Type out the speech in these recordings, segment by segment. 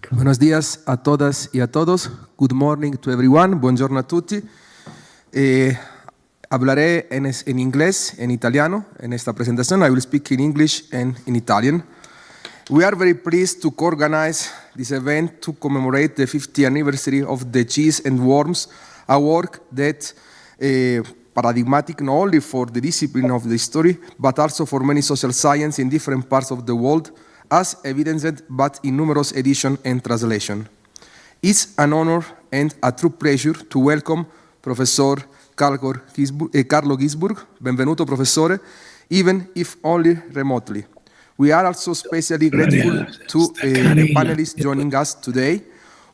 Buenos días a todas y a todos. Good morning to everyone. Buongiorno a tutti. Hablaré en inglés, en italiano, en esta presentación. I will speak in English and in Italian. We are very pleased to co-organize this event to commemorate the 50th anniversary of the Cheese and Worms, a work that paradigmatic not only for the discipline of the history, but also for many social science in different parts of the world, as evidenced but in numerous editions and translations. It's an honor and a true pleasure to welcome Professor Carlo Gisburg, benvenuto professore, even if only remotely. We are also especially grateful to the panelists joining us today,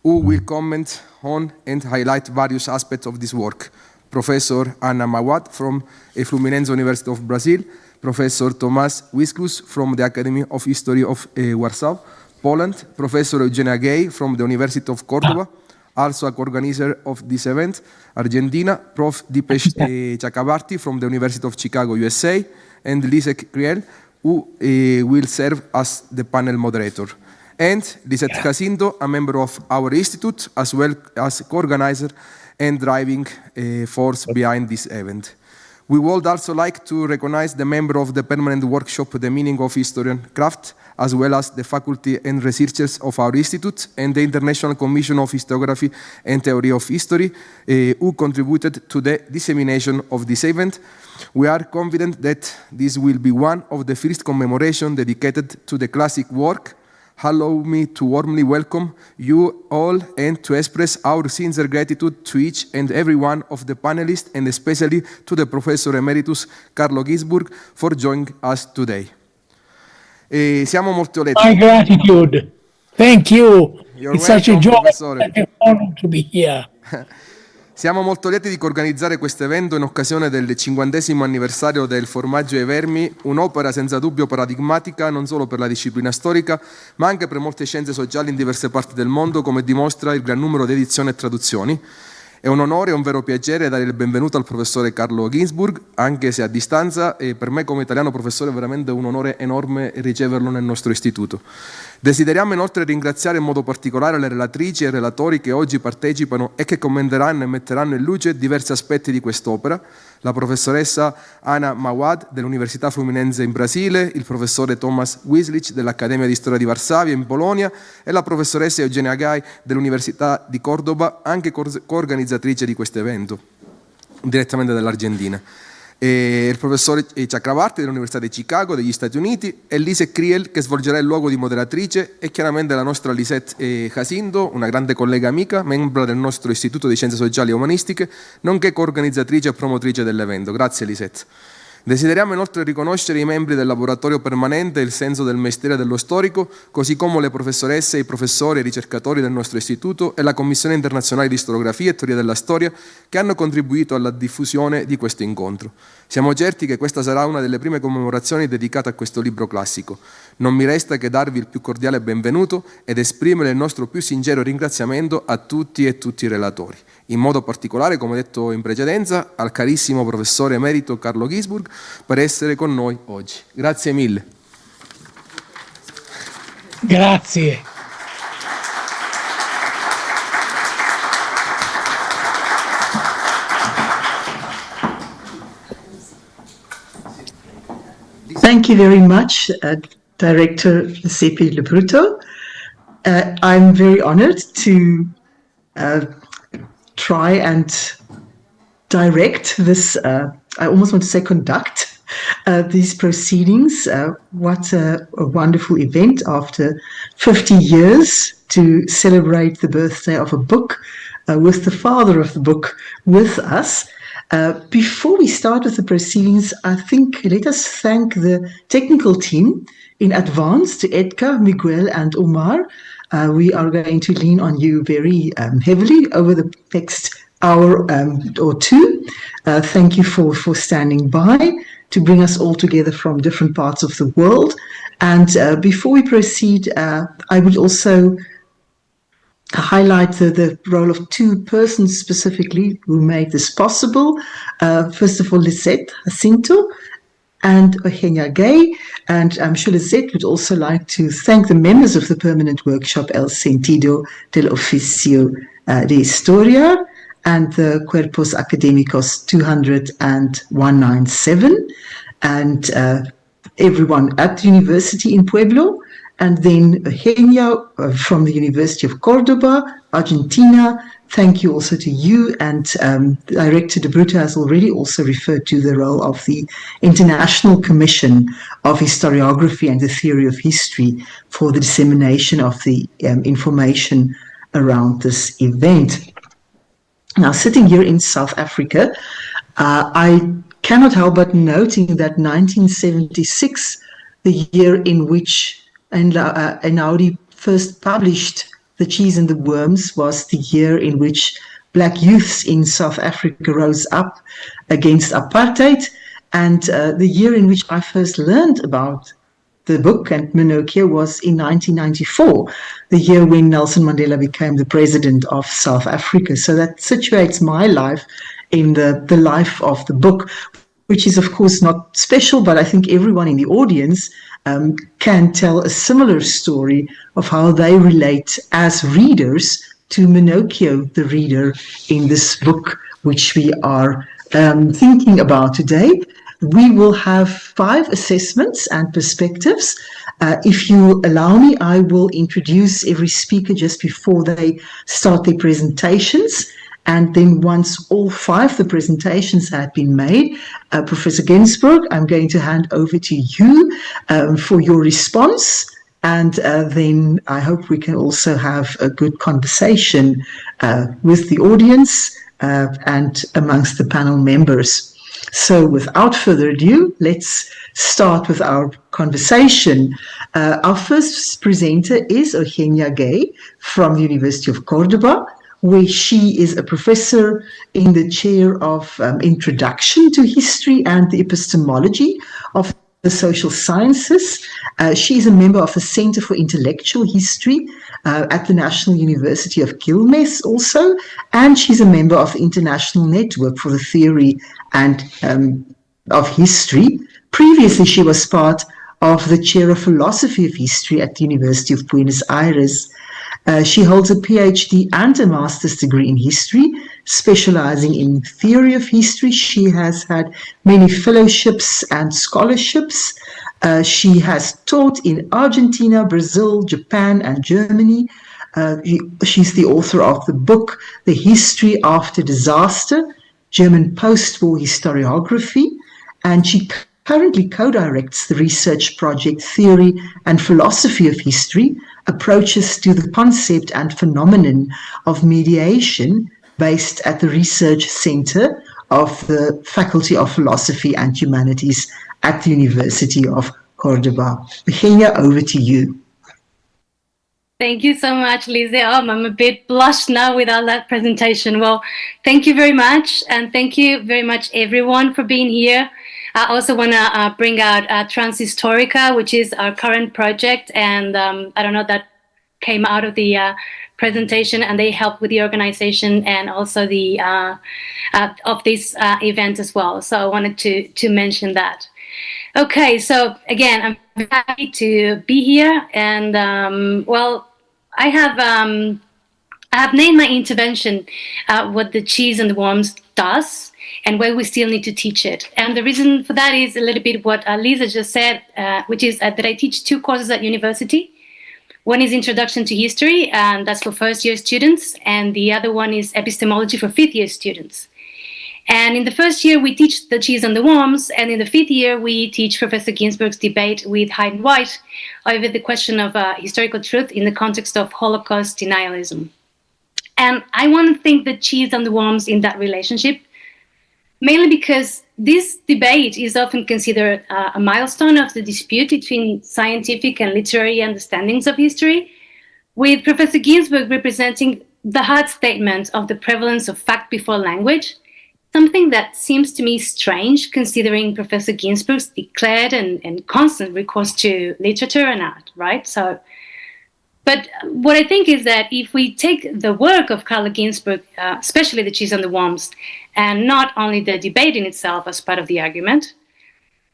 who will comment on and highlight various aspects of this work. Professor Ana Mawad from Fluminense University of Brazil, Professor Tomasz Wiskus from the Academy of History of Warsaw, Poland, Professor Eugenia Gay from the University of Córdoba, also a co-organizer of this event, Argentina, Prof. Dipesh Chakrabarty from the University of Chicago, USA, and Lisek Kriel, who will serve as the panel moderator. And Lisette Jacinto, a member of our institute, as well as co-organizer and driving force behind this event. We would also like to recognize the member of the permanent workshop, The Meaning of History and Craft, as well as the faculty and researchers of our institute and the International Commission of Historiography and Theory of History, who contributed to the dissemination of this event. We are confident that this will be one of the first commemorations dedicated to the classic work. Allow me to warmly welcome you all and to express our sincere gratitude to each and every one of the panelists, and especially to the Professor Emeritus Carlo Gisburg for joining us today. Siamo molto lieti. My gratitude. Thank you. You're It's welcome, such a joy, professore. such an honor to be here. Siamo molto lieti di organizzare questo evento in occasione del 50° anniversario del Formaggio ai vermi, un'opera senza dubbio paradigmatica non solo per la disciplina storica, ma anche per molte scienze sociali in diverse parti del mondo, come dimostra il gran numero di edizioni e traduzioni. È un onore e un vero piacere dare il benvenuto al professore Carlo Gisburg, anche se a distanza, e per me come italiano professore è veramente un onore enorme riceverlo nel nostro istituto. Desideriamo inoltre ringraziare in modo particolare le relatrici e i relatori che oggi partecipano e che commenteranno e metteranno in luce diversi aspetti di quest'opera, la professoressa Ana Mawad dell'Università Fluminense in Brasile, il professore Tomasz Wislich dell'Accademia di Storia di Varsavia in Polonia e la professoressa Eugenia Gai dell'Università di Córdoba, anche coorganizzatrice di questo evento, direttamente dall'Argentina. Il professore Chakrabarty dell'Università di Chicago degli Stati Uniti e Lisek Kriel, che svolgerà il luogo di moderatrice, e chiaramente la nostra Lisette Jacinto, una grande collega amica, membro del nostro Istituto di Scienze Sociali e Umanistiche, nonché coorganizzatrice e promotrice dell'evento. Grazie Lisette. Desideriamo inoltre riconoscere i membri del laboratorio permanente e il senso del mestiere dello storico, così come le professoresse, i professori e i ricercatori del nostro istituto e la Commissione internazionale di storiografia e teoria della storia, che hanno contribuito alla diffusione di questo incontro. Siamo certi che questa sarà una delle prime commemorazioni dedicate a questo libro classico. Non mi resta che darvi il più cordiale benvenuto ed esprimere il nostro più sincero ringraziamento a tutti e tutti i relatori. In modo particolare, come detto in precedenza, al carissimo professore emerito Carlo Gisburg per essere con noi oggi. Grazie mille. Grazie. Thank you very much, Director Giuseppe Libruto. I'm very honored to try and direct this, I almost want to say conduct, these proceedings. What a wonderful event after 50 years to celebrate the birthday of a book with the father of the book with us. Before we start with the proceedings, I think let us thank the technical team in advance, to Edgar, Miguel and Omar. We are going to lean on you very heavily over the next hour or two. Thank you for standing by to bring us all together from different parts of the world. And before we proceed, I would also highlight the role of two persons specifically who made this possible. First of all, Lisette Jacinto, and Eugenia Gay. And I'm sure Lizette would also like to thank the members of the permanent workshop El Sentido del Oficio de Historia and the Cuerpos Académicos 200 and 197, and everyone at the university in Pueblo, and then Eugenia from the University of Cordoba, Argentina. Thank you also to you, and Director De Bruta has already also referred to the role of the International Commission of Historiography and the Theory of History for the dissemination of the information around this event. Now, sitting here in South Africa, I cannot help but noting that 1976, the year in which Einaudi first published The Cheese and the Worms, was the year in which Black youths in South Africa rose up against apartheid, and the year in which I first learned about the book and Pinocchio was in 1994, the year when Nelson Mandela became the president of South Africa. So that situates my life in the life of the book, which is of course not special, but I think everyone in the audience can tell a similar story of how they relate as readers to Pinocchio, the reader in this book, which we are thinking about today. We will have 5 assessments and perspectives. If you allow me, I will introduce every speaker just before they start their presentations. And then once all 5 the presentations have been made, Professor Ginsberg, I'm going to hand over to you for your response. And then I hope we can also have a good conversation with the audience and amongst the panel members. So without further ado, let's start with our conversation. Our first presenter is Eugenia Gay from the University of Cordoba, where she is a professor in the chair of Introduction to History and the Epistemology of the Social Sciences. She is a member of the Center for Intellectual History at the National University of Quilmes also, and she's a member of the International Network for the Theory and of History. Previously, she was part of the Chair of Philosophy of History at the University of Buenos Aires. She holds a PhD and a master's degree in history, specializing in theory of history. She has had many fellowships and scholarships. She has taught in Argentina, Brazil, Japan, and Germany. She's the author of the book, The History After Disaster, German Post-War Historiography, and she currently co-directs the research project Theory and Philosophy of History, Approaches to the Concept and Phenomenon of Mediation, based at the Research Center of the Faculty of Philosophy and Humanities at the University of Cordoba. Eugenia, over to you. Thank you so much, Lizzie. I'm a bit blushed now with all that presentation. Well, thank you very much, and thank you very much, everyone, for being here. I also want to bring out Transhistorica, which is our current project, and I don't know, that came out of the presentation, and they helped with the organization and also the of this event as well. So I wanted to mention that. Okay, so again, I'm happy to be here, and well, I have named my intervention what the cheese and the worms does, and why we still need to teach it. And the reason for that is a little bit what Lisa just said, which is that I teach 2 courses at university. One is Introduction to History, and that's for first-year students, and the other one is Epistemology for fifth-year students. And in the first year, we teach the cheese and the worms, and in the 5th year, we teach Professor Ginsberg's debate with Hayden White over the question of historical truth in the context of Holocaust denialism. And I want to think the cheese and the worms in that relationship, mainly because this debate is often considered a milestone of the dispute between scientific and literary understandings of history, with Professor Ginsberg representing the hard statement of the prevalence of fact before language, something that seems to me strange considering Professor Ginsberg's declared and constant recourse to literature and art, right? So, but what I think is that if we take the work of Carlo Ginsberg, especially The Cheese and the Worms, and not only the debate in itself as part of the argument,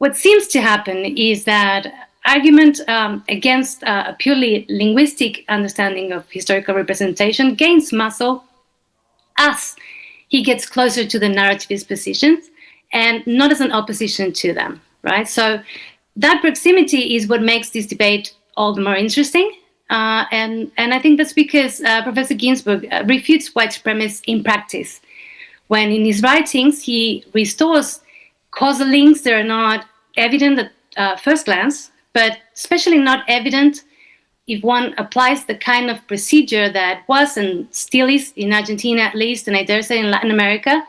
what seems to happen is that argument against a purely linguistic understanding of historical representation gains muscle as he gets closer to the narrativist positions and not as an opposition to them, right? So that proximity is what makes this debate all the more interesting. And I think that's because Professor Ginsburg refutes white supremacy in practice, when in his writings he restores causal links that are not evident at first glance, but especially not evident if one applies the kind of procedure that was and still is in Argentina at least, and I dare say in Latin America,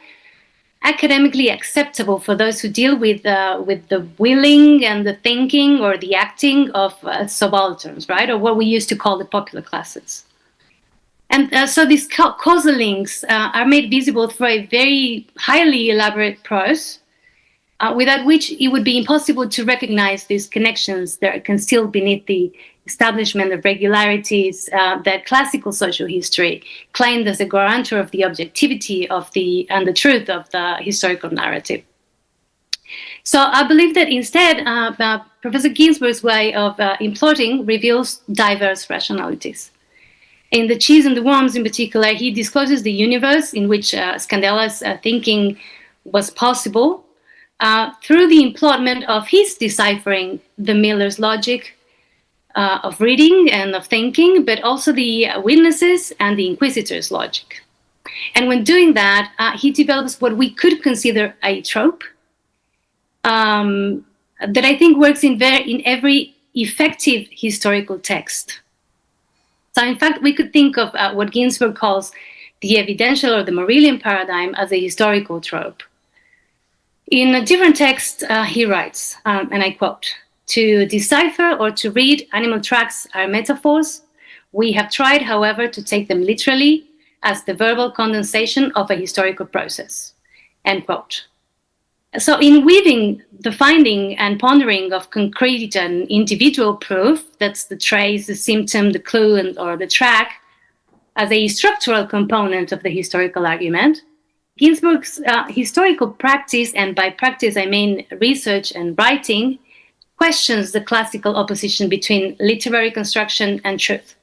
academically acceptable for those who deal with the willing and the thinking or the acting of subalterns, right? Or what we used to call the popular classes. And so these causal links are made visible through a very highly elaborate prose, without which it would be impossible to recognize these connections that are concealed beneath the establishment of regularities that classical social history claimed as a guarantor of the objectivity of and the truth of the historical narrative. So I believe that instead, Professor Ginsburg's way of imploding reveals diverse rationalities. In The Cheese and the Worms in particular, he discloses the universe in which Scandela's thinking was possible through the implodment of his deciphering the Miller's logic of reading and of thinking, but also the witnesses and the inquisitor's logic. And when doing that, he develops what we could consider a trope that I think works in every effective historical text. So in fact, we could think of what Ginsburg calls the evidential or the Morellian paradigm as a historical trope. In a different text, he writes, and I quote, "To decipher or to read animal tracks are metaphors. We have tried, however, to take them literally as the verbal condensation of a historical process." End quote. So in weaving the finding and pondering of concrete and individual proof, that's the trace, the symptom, the clue, or the track, as a structural component of the historical argument, Ginsburg's historical practice, and by practice I mean research and writing, questions the classical opposition between literary construction and truth.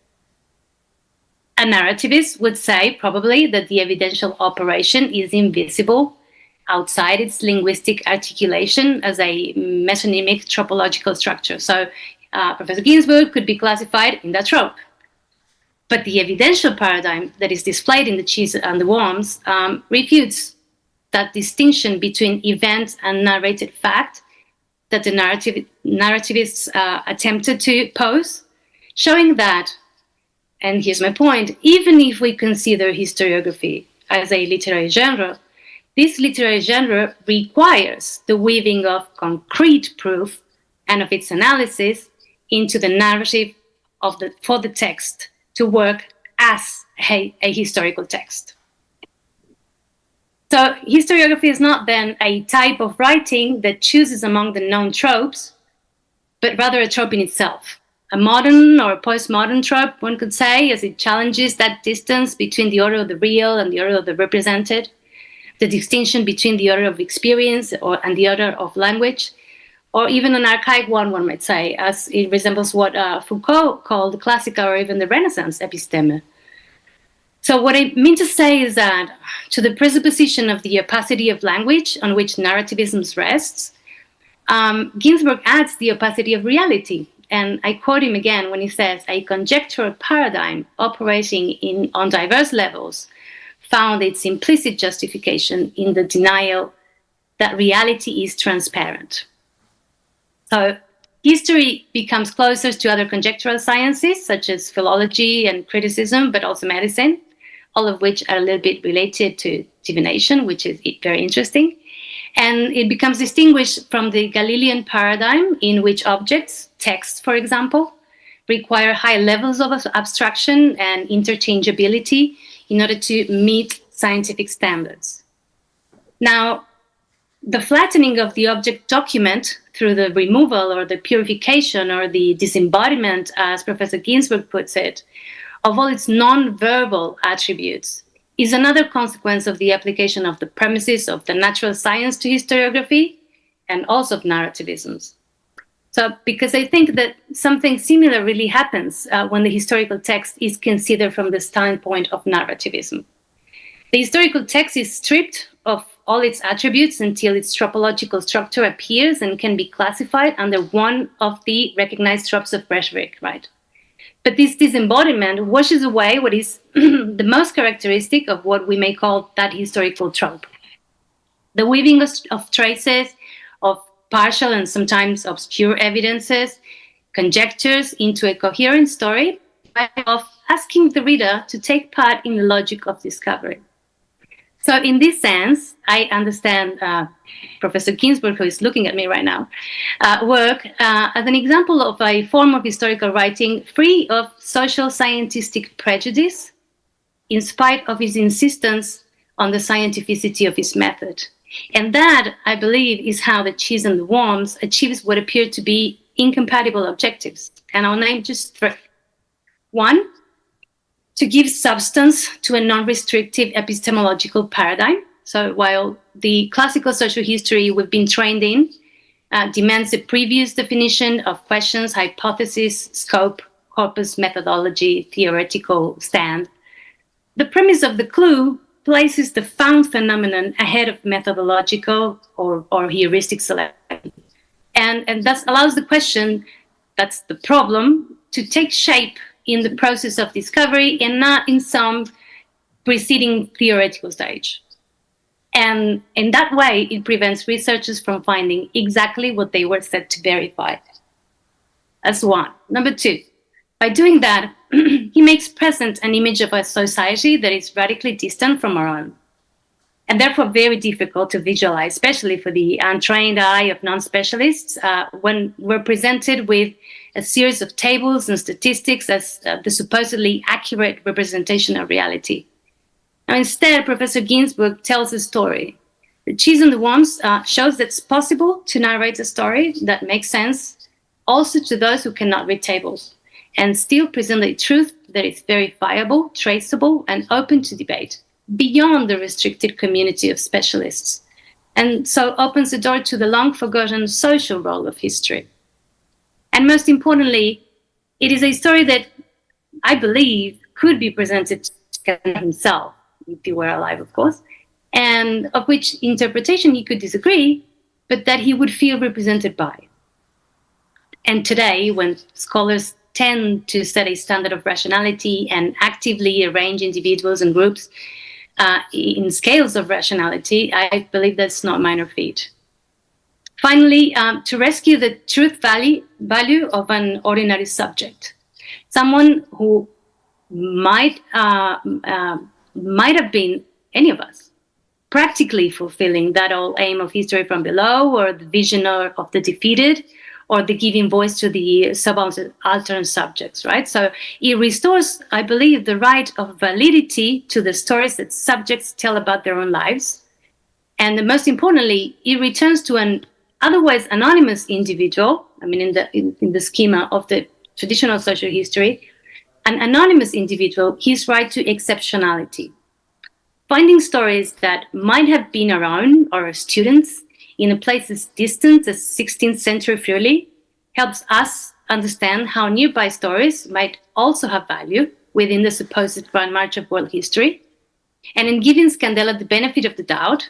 A narrativist would say probably that the evidential operation is invisible outside its linguistic articulation as a metonymic tropological structure. So Professor Ginsburg could be classified in that trope. But the evidential paradigm that is displayed in The Cheese and the Worms refutes that distinction between event and narrated fact that the narrativists attempted to pose, showing that, and here's my point, even if we consider historiography as a literary genre, this literary genre requires the weaving of concrete proof and of its analysis into the narrative for the text to work as a historical text. So historiography is not then a type of writing that chooses among the known tropes, but rather a trope in itself. A modern or postmodern trope, one could say, as it challenges that distance between the order of the real and the order of the represented, the distinction between the order of experience and the order of language, or even an archaic one might say, as it resembles what Foucault called the classical or even the Renaissance episteme. So what I mean to say is that to the presupposition of the opacity of language on which narrativism rests, Ginsburg adds the opacity of reality. And I quote him again when he says, "A conjectural paradigm operating on diverse levels found its implicit justification in the denial that reality is transparent." So history becomes closer to other conjectural sciences, such as philology and criticism, but also medicine, all of which are a little bit related to divination, which is very interesting. And it becomes distinguished from the Galilean paradigm, in which objects, texts, for example, require high levels of abstraction and interchangeability in order to meet scientific standards. Now, the flattening of the object document through the removal or the purification or the disembodiment, as Professor Ginsburg puts it, of all its non-verbal attributes is another consequence of the application of the premises of the natural science to historiography, and also of narrativisms. So, because I think that something similar really happens when the historical text is considered from the standpoint of narrativism. The historical text is stripped of all its attributes until its tropological structure appears and can be classified under one of the recognized tropes of rhetoric, right? But this disembodiment washes away what is the most characteristic of what we may call that historical trope. The weaving of traces, of partial and sometimes obscure evidences, conjectures into a coherent story, of asking the reader to take part in the logic of discovery. So in this sense, I understand Professor Ginsburg, who is looking at me right now, work as an example of a form of historical writing free of social scientific prejudice, in spite of his insistence on the scientificity of his method. And that, I believe, is how The Cheese and the Worms achieves what appear to be incompatible objectives. And I'll name just three. One, to give substance to a non-restrictive epistemological paradigm. So while the classical social history we've been trained in demands a previous definition of questions, hypothesis, scope, corpus, methodology, theoretical stand, the premise of the clue places the found phenomenon ahead of methodological or heuristic selection. And thus allows the question, that's the problem, to take shape in the process of discovery and not in some preceding theoretical stage. And in that way, it prevents researchers from finding exactly what they were set to verify. That's one. Number two, by doing that, he makes present an image of a society that is radically distant from our own, and therefore very difficult to visualize, especially for the untrained eye of non-specialists, when we're presented with a series of tables and statistics as the supposedly accurate representation of reality. Now, instead, Professor Ginsburg tells a story. The Cheese and the Worms shows that it's possible to narrate a story that makes sense also to those who cannot read tables, and still present a truth that is verifiable, traceable, and open to debate beyond the restricted community of specialists, and so opens the door to the long-forgotten social role of history. And most importantly, it is a story that I believe could be presented to himself, if he were alive, of course, and of which interpretation he could disagree, but that he would feel represented by. And today, when scholars tend to set a standard of rationality and actively arrange individuals and groups in scales of rationality, I believe that's not minor feat. Finally, to rescue the truth value of an ordinary subject, someone who might have been any of us, practically fulfilling that old aim of history from below, or the vision of the defeated, or the giving voice to the subaltern subjects, right? So it restores, I believe, the right of validity to the stories that subjects tell about their own lives. And most importantly, it returns to an otherwise anonymous individual, I mean, in the schema of the traditional social history, an anonymous individual, his right to exceptionality. Finding stories that might have been our own or our students in a place as distant as 16th century Friuli helps us understand how nearby stories might also have value within the supposed grand march of world history. And in giving Scandella the benefit of the doubt,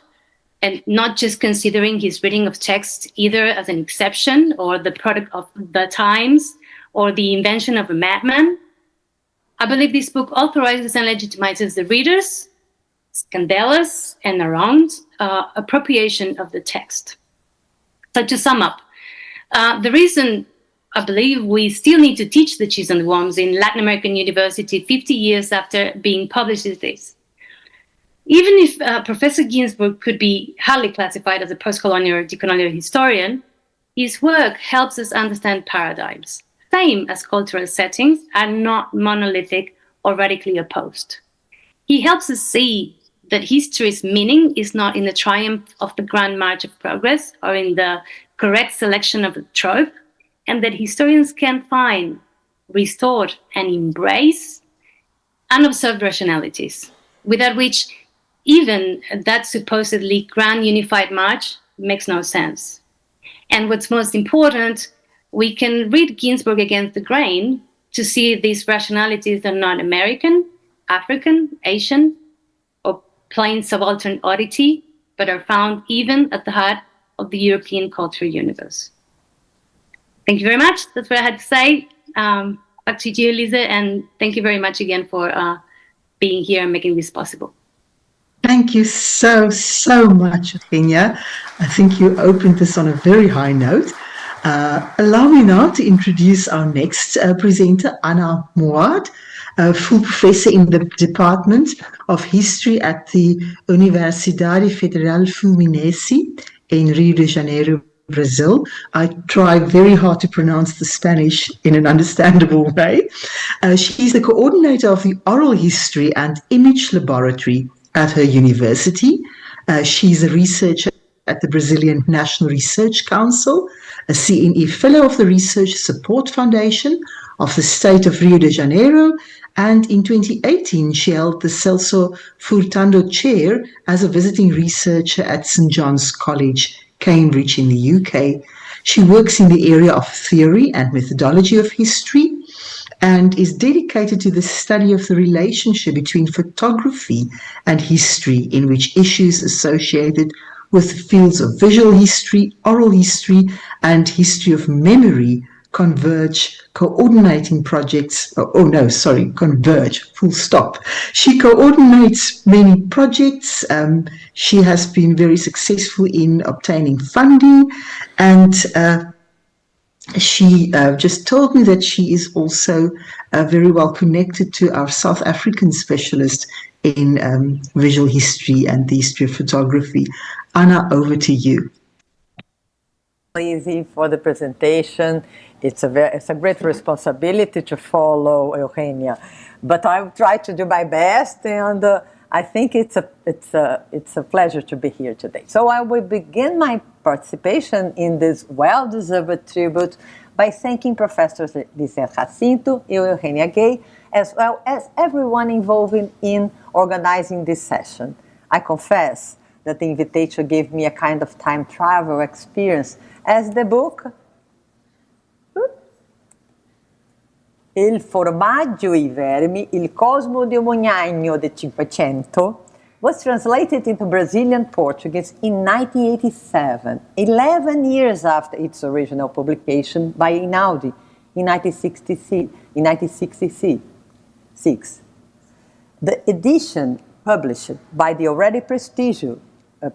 and not just considering his reading of text either as an exception or the product of the times or the invention of a madman, I believe this book authorizes and legitimizes the readers, Scandella's, and our own appropriation of the text. So to sum up, the reason I believe we still need to teach The Cheese and the Worms in Latin American University 50 years after being published is this. Even if Professor Ginsburg could be hardly classified as a post-colonial or decolonial historian, his work helps us understand paradigms, same as cultural settings are not monolithic or radically opposed. He helps us see that history's meaning is not in the triumph of the grand march of progress or in the correct selection of a trope, and that historians can find, restore, and embrace unobserved rationalities, without which even that supposedly grand unified march makes no sense. And what's most important, we can read Ginsburg against the grain to see these rationalities are not American, African, Asian, or plain subaltern oddity, but are found even at the heart of the European cultural universe. Thank you very much. That's what I had to say. Back to you, Lisa, and thank you very much again for being here and making this possible. Thank you so much, Eugenia. I think you opened this on a very high note. Allow me now to introduce our next presenter, Anna Moad, a full professor in the Department of History at the Universidade Federal Fluminense in Rio de Janeiro, Brazil. I try very hard to pronounce the Spanish in an understandable way. She's the coordinator of the Oral History and Image Laboratory at her university. She's a researcher at the Brazilian National Research Council, a CNE Fellow of the Research Support Foundation of the state of Rio de Janeiro, and in 2018 she held the Celso Furtado Chair as a visiting researcher at St. John's College, Cambridge in the UK. She works in the area of theory and methodology of history and is dedicated to the study of the relationship between photography and history, in which issues associated with the fields of visual history, oral history, and history of memory converge, coordinating projects, converge, full stop. She coordinates many projects. She has been very successful in obtaining funding, and she just told me that she is also very well connected to our South African specialist in visual history and the history of photography. Anna, over to you. Easy for the presentation. It's a great responsibility to follow Eugenia, but I will try to do my best, and I think it's a pleasure to be here today. So I will begin my participation in this well-deserved tribute by thanking Professors Lisa Jacinto and Eugenia Gay, as well as everyone involved in organizing this session. I confess that the invitation gave me a kind of time travel experience, as the book Il formaggio i vermi, il cosmo di Mognagno de Cinquecento was translated into Brazilian Portuguese in 1987, 11 years after its original publication by Einaudi in 1966. The edition published by the already prestigious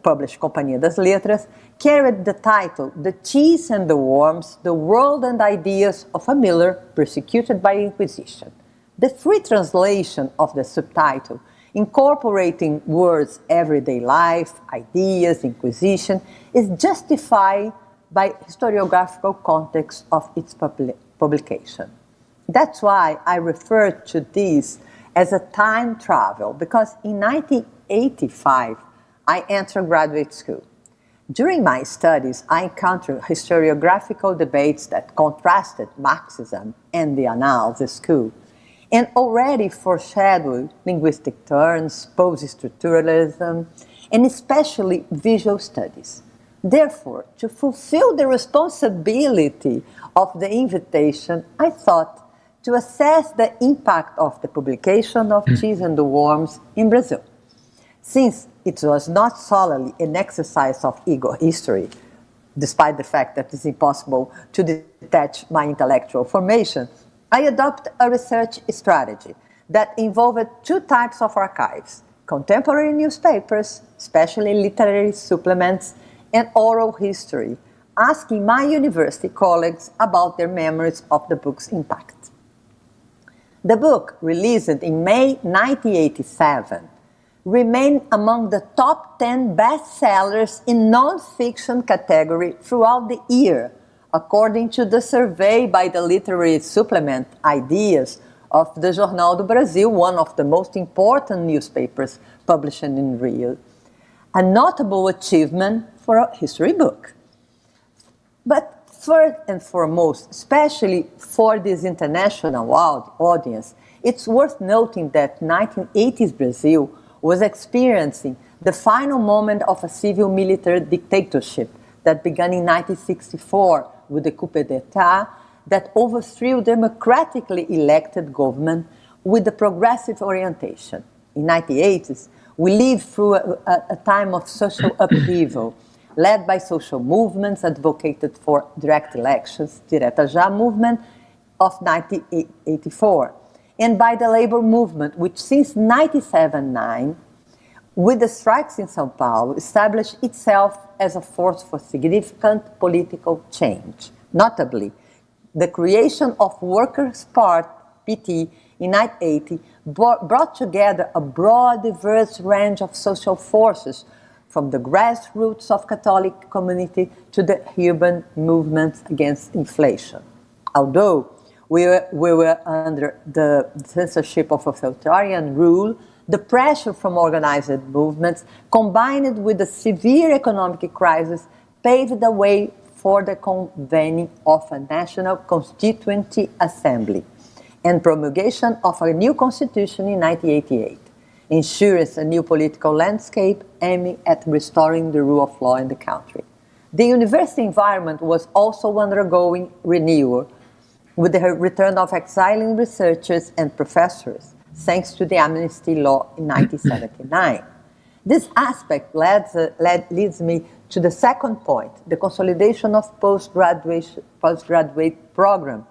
published Companhia das Letras carried the title The Cheese and the Worms, The World and Ideas of a Miller Persecuted by Inquisition. The free translation of the subtitle, incorporating words everyday life, ideas, Inquisition, is justified by historiographical context of its publication. That's why I refer to this as a time travel, because in 1985, I entered graduate school. During my studies, I encountered historiographical debates that contrasted Marxism and the Annals school, and already foreshadowed linguistic turns, post-structuralism, and especially visual studies. Therefore, to fulfill the responsibility of the invitation, I thought to assess the impact of the publication of Cheese and the Worms in Brazil. Since it was not solely an exercise of ego history, despite the fact that it's impossible to detach my intellectual formation, I adopted a research strategy that involved two types of archives: contemporary newspapers, especially literary supplements, and oral history, asking my university colleagues about their memories of the book's impact. The book, released in May 1987, remained among the top 10 bestsellers in non-fiction category throughout the year, according to the survey by the literary supplement Ideas of the Jornal do Brasil, one of the most important newspapers published in Rio. A notable achievement for a history book. But first and foremost, especially for this international audience, it's worth noting that 1980s Brazil was experiencing the final moment of a civil military dictatorship that began in 1964 with the coup d'etat that overthrew democratically elected government with a progressive orientation. In 1980s, we lived through a time of social upheaval, led by social movements advocated for direct elections, Direta Já movement of 1984, and by the labor movement, which since 1979, with the strikes in São Paulo, established itself as a force for significant political change. Notably, the creation of Workers' Party, PT, in 1980 brought together a broad, diverse range of social forces, from the grassroots of Catholic community to the urban movements against inflation. Although we were under the censorship of authoritarian rule, the pressure from organized movements, combined with the severe economic crisis, paved the way for the convening of a National Constituent Assembly and promulgation of a new constitution in 1988, ensuring a new political landscape aiming at restoring the rule of law in the country. The university environment was also undergoing renewal, with the return of exiling researchers and professors, thanks to the amnesty law in 1979. This aspect leads me to the second point, the consolidation of postgraduate program,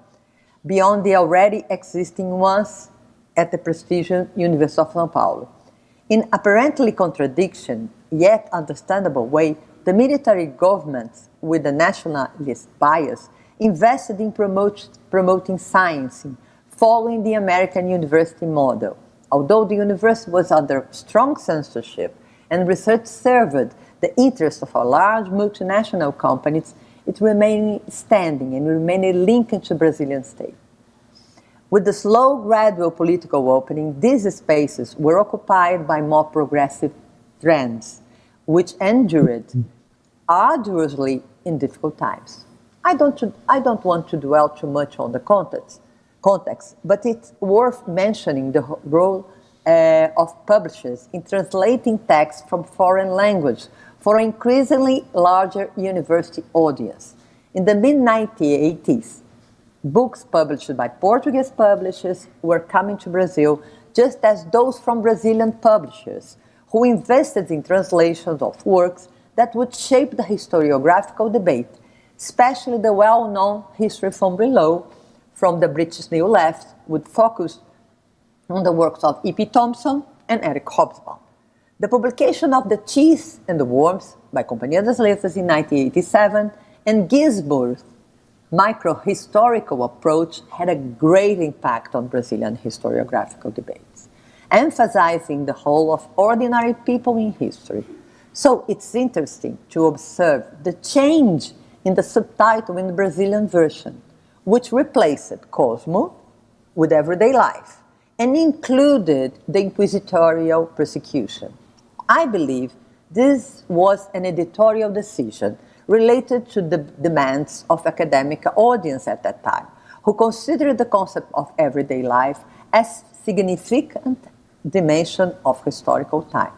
beyond the already existing ones at the prestigious University of São Paulo. In apparently contradiction, yet understandable way, the military governments, with a nationalist bias, invested in promoting science, following the American university model. Although the university was under strong censorship and research served the interests of a large multinational companies, it remained standing and remained linked to Brazilian state. With the slow, gradual political opening, these spaces were occupied by more progressive trends, which endured arduously in difficult times. I don't want to dwell too much on the context, but it's worth mentioning the role of publishers in translating texts from foreign language for an increasingly larger university audience. In the mid-1980s, books published by Portuguese publishers were coming to Brazil, just as those from Brazilian publishers, who invested in translations of works that would shape the historiographical debate, especially the well-known History from Below, from the British New Left, would focus on the works of E.P. Thompson and Eric Hobsbawm. The publication of The Cheese and the Worms by Companhia das Letras in 1987 and Gisborne's micro-historical approach had a great impact on Brazilian historiographical debates, emphasizing the role of ordinary people in history. So it's interesting to observe the change in the subtitle in the Brazilian version, which replaced Cosmo with everyday life and included the inquisitorial persecution. I believe this was an editorial decision related to the demands of academic audience at that time, who considered the concept of everyday life as significant dimension of historical time,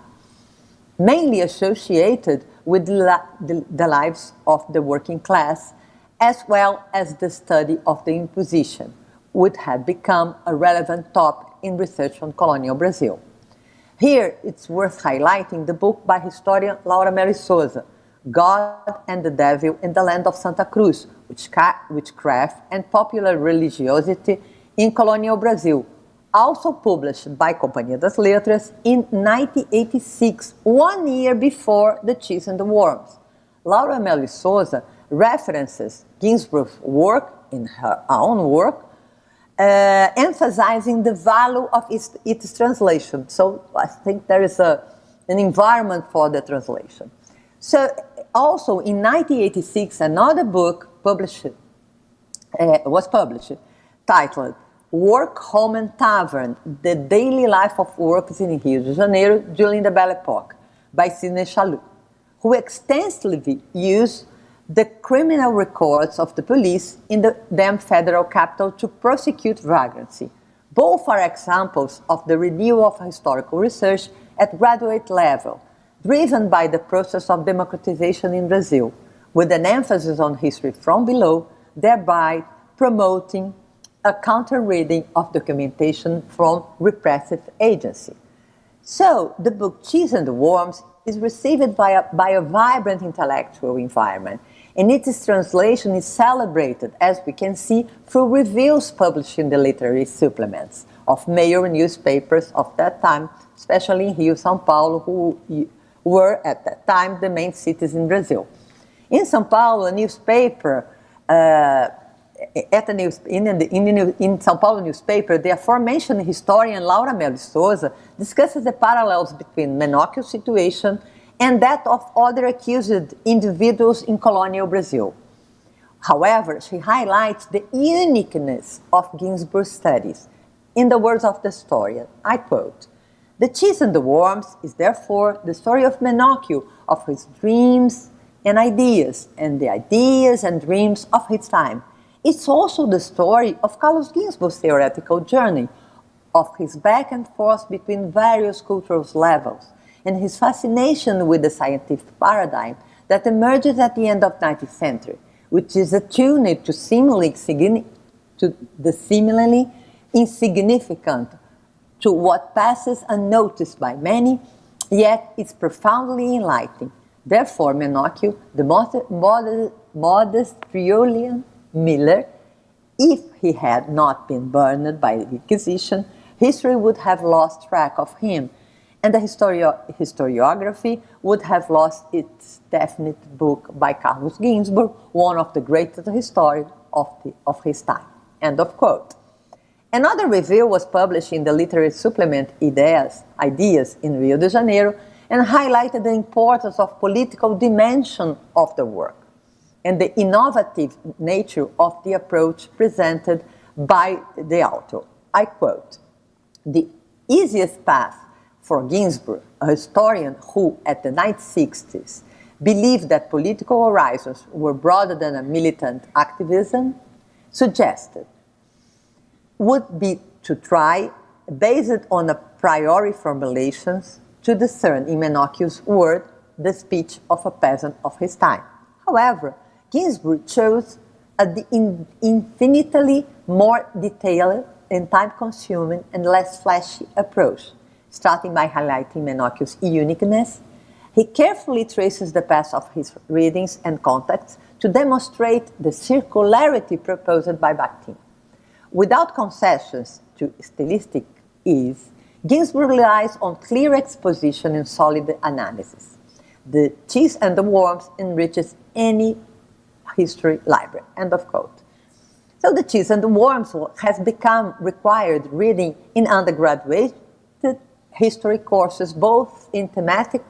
mainly associated with the lives of the working class, as well as the study of the Inquisition, which had become a relevant topic in research on colonial Brazil. Here, it's worth highlighting the book by historian Laura Mary Souza, God and the Devil in the Land of Santa Cruz, Witchcraft and Popular Religiosity in Colonial Brazil, also published by Companhia das Letras in 1986, 1 year before The Cheese and the Worms. Laura Mary Souza references Ginsburg's work in her own work, emphasizing the value of its translation. So I think there is an environment for the translation. So also in 1986, another book was published titled Work, Home and Tavern, The Daily Life of Workers in Rio de Janeiro During the Belle Époque by Sidney Chalou, who extensively used the criminal records of the police in the then federal capital to prosecute vagrancy. Both are examples of the renewal of historical research at graduate level, driven by the process of democratization in Brazil, with an emphasis on history from below, thereby promoting a counter-reading of documentation from repressive agency. So the book Cheese and the Worms is received by a vibrant intellectual environment, and its translation is celebrated, as we can see, through reviews published in the literary supplements of major newspapers of that time, especially in Rio, São Paulo, who were at that time the main cities in Brazil. In São Paulo, a newspaper, in São Paulo newspaper, the aforementioned historian Laura Melo de Souza discusses the parallels between Menocchio's situation and that of other accused individuals in colonial Brazil. However, she highlights the uniqueness of Ginsburg's studies. In the words of the historian, I quote, "The Cheese and the Worms is therefore the story of Menocchio, of his dreams and ideas, and the ideas and dreams of his time. It's also the story of Carlos Ginzburg's theoretical journey, of his back and forth between various cultural levels, and his fascination with the scientific paradigm that emerges at the end of the 19th century, which is attuned to the seemingly insignificant, to what passes unnoticed by many, yet is profoundly enlightening. Therefore, Menocchio, the modest Friulian Miller, if he had not been burned by the Inquisition, history would have lost track of him, and the historiography would have lost its definite book by Carlos Ginzburg, one of the greatest historians of his time." End of quote. Another review was published in the literary supplement Ideas in Rio de Janeiro, and highlighted the importance of political dimension of the work and the innovative nature of the approach presented by the author. I quote, "The easiest path for Ginsburg, a historian who, at the 1960s, believed that political horizons were broader than a militant activism, suggested would be to try, based on a priori formulations, to discern in Menocchio's word the speech of a peasant of his time. However, Ginsburg chose an infinitely more detailed and time-consuming and less flashy approach. Starting by highlighting Menocchio's uniqueness, he carefully traces the path of his readings and contacts to demonstrate the circularity proposed by Bakhtin. Without concessions to stylistic ease, Ginsburg relies on clear exposition and solid analysis. The Cheese and the Worms enriches any history library." End of quote. So The Cheese and the Worms has become required reading in undergraduate history courses, both in thematic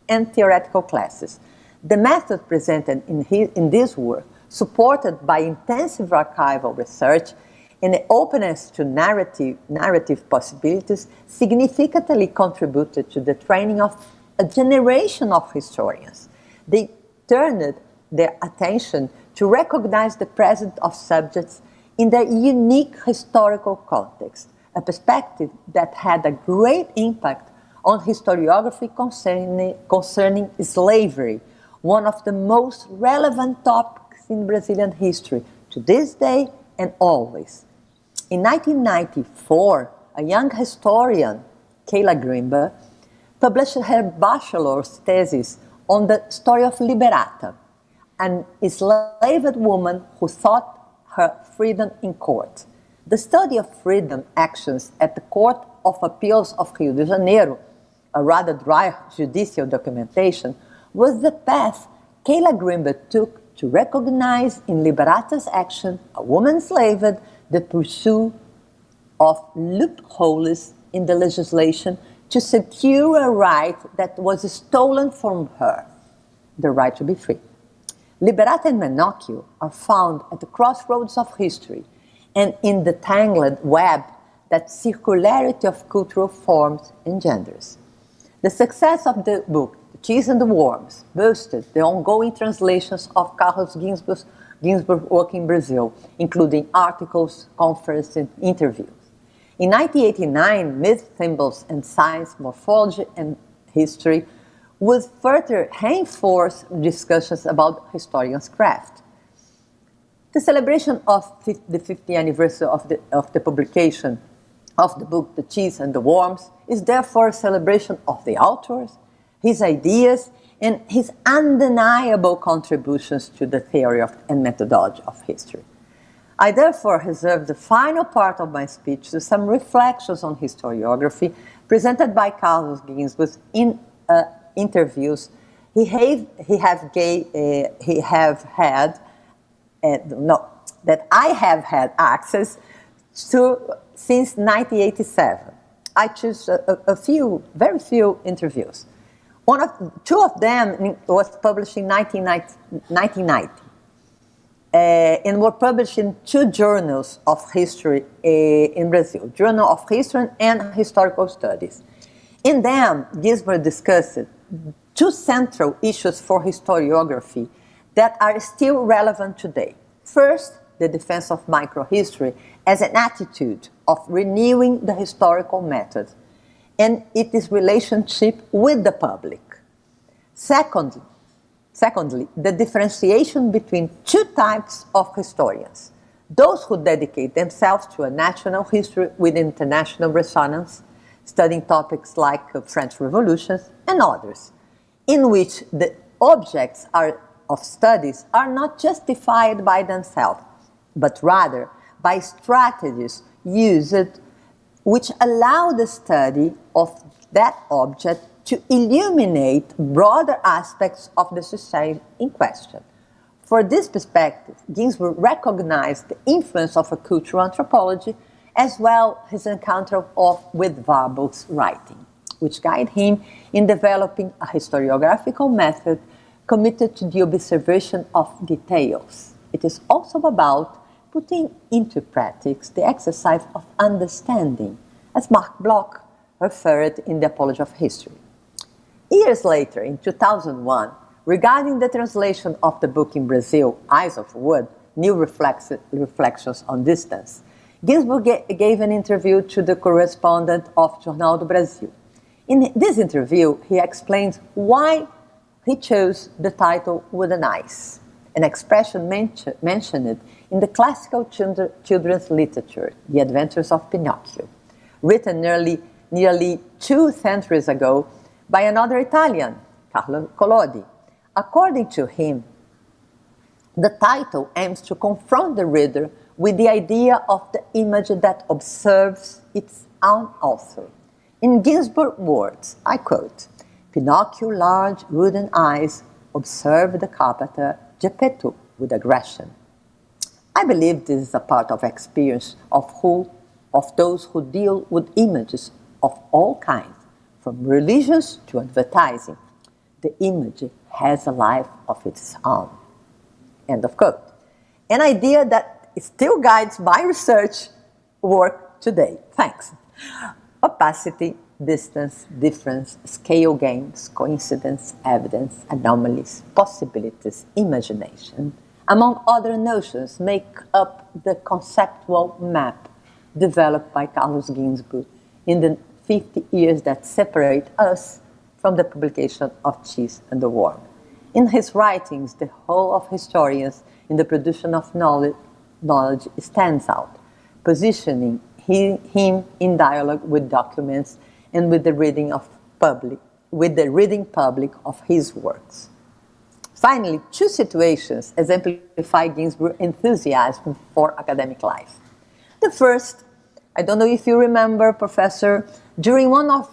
and theoretical classes. The method presented in this work, supported by intensive archival research and openness to narrative possibilities, significantly contributed to the training of a generation of historians. They turned their attention to recognize the presence of subjects in their unique historical context, a perspective that had a great impact on historiography concerning slavery, one of the most relevant topics in Brazilian history to this day and always. In 1994, a young historian, Keila Grimba, published her bachelor's thesis on the story of Liberata, an enslaved woman who sought her freedom in court. The study of freedom actions at the Court of Appeals of Rio de Janeiro, a rather dry judicial documentation, was the path Keila Grimba took to recognize in Liberata's action, a woman enslaved, the pursuit of loopholes in the legislation to secure a right that was stolen from her, the right to be free. Liberata and Menocchio are found at the crossroads of history and in the tangled web that circularity of cultural forms engenders. The success of the book, The Cheese and the Worms, boosted the ongoing translations of Carlos Ginzburg's work in Brazil, including articles, conferences, and interviews. In 1989, Myth, Symbols, and Science, Morphology, and History would further reinforce discussions about historians' craft. The celebration of the 50th anniversary of the publication of the book The Cheese and the Worms is therefore a celebration of the authors, his ideas, and his undeniable contributions to the theory and methodology of history. I therefore reserve the final part of my speech to some reflections on historiography presented by Carlos Ginzburg in interviews that I have had access to since 1987. I choose very few interviews. Two of them was published in 1990 and were published in two journals of history in Brazil, Journal of History and Historical Studies. In them, Ginzburg discussed two central issues for historiography that are still relevant today. First, the defense of microhistory as an attitude of renewing the historical method and its relationship with the public. Secondly, the differentiation between two types of historians: those who dedicate themselves to a national history with international resonance, studying topics like French revolutions, and others, in which the objects of studies are not justified by themselves, but rather by strategies used which allow the study of that object to illuminate broader aspects of the society in question. For this perspective, Ginzburg recognized the influence of a cultural anthropology as well as his encounter with Warburg's writing, which guide him in developing a historiographical method committed to the observation of details. It is also about putting into practice the exercise of understanding, as Mark Bloch referred in The Apology of History. Years later, in 2001, regarding the translation of the book in Brazil, Eyes of Wood, New Reflections on Distance, Ginzburg gave an interview to the correspondent of Jornal do Brasil. In this interview, he explains why he chose the title Wooden Eyes, an expression mentioned in the classical children's literature, The Adventures of Pinocchio, written nearly 2 centuries ago by another Italian, Carlo Collodi. According to him, the title aims to confront the reader with the idea of the image that observes its own author. In Ginzburg's words, I quote, "Pinocchio's large wooden eyes observe the carpenter Geppetto with aggression." I believe this is a part of experience of those who deal with images of all kinds, from religions to advertising. The image has a life of its own. End of quote. An idea that still guides my research work today. Thanks. Opacity, distance, difference, scale games, coincidence, evidence, anomalies, possibilities, imagination, among other notions, make up the conceptual map developed by Carlos Ginzburg in the 50 years that separate us from the publication of Cheese and the Worm. In his writings, the role of historians in the production of knowledge stands out, positioning him in dialogue with documents and with the reading public of his works. Finally, two situations exemplify Ginzburg's enthusiasm for academic life. The first, I don't know if you remember, Professor, during one of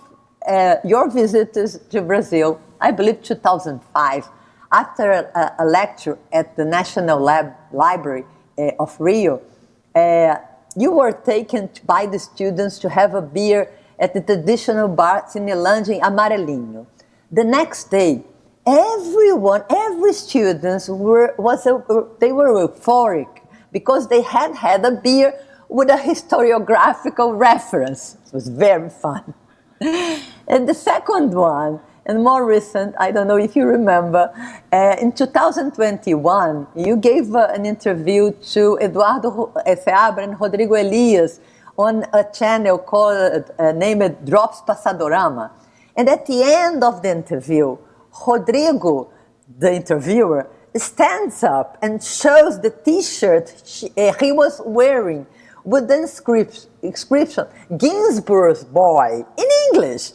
your visits to Brazil, I believe 2005, after a lecture at the National Library of Rio, you were taken by the students to have a beer at the traditional bar Cinelândia in Amarelinho. The next day, every student were euphoric because they had a beer with a historiographical reference. It was very fun. And the second one, and more recent, I don't know if you remember, in 2021, you gave an interview to Eduardo Seabra and Rodrigo Elias on a channel called named Drops Passadorama. And at the end of the interview, Rodrigo, the interviewer, stands up and shows the t-shirt he was wearing with the inscription, Ginsburg's boy, in English.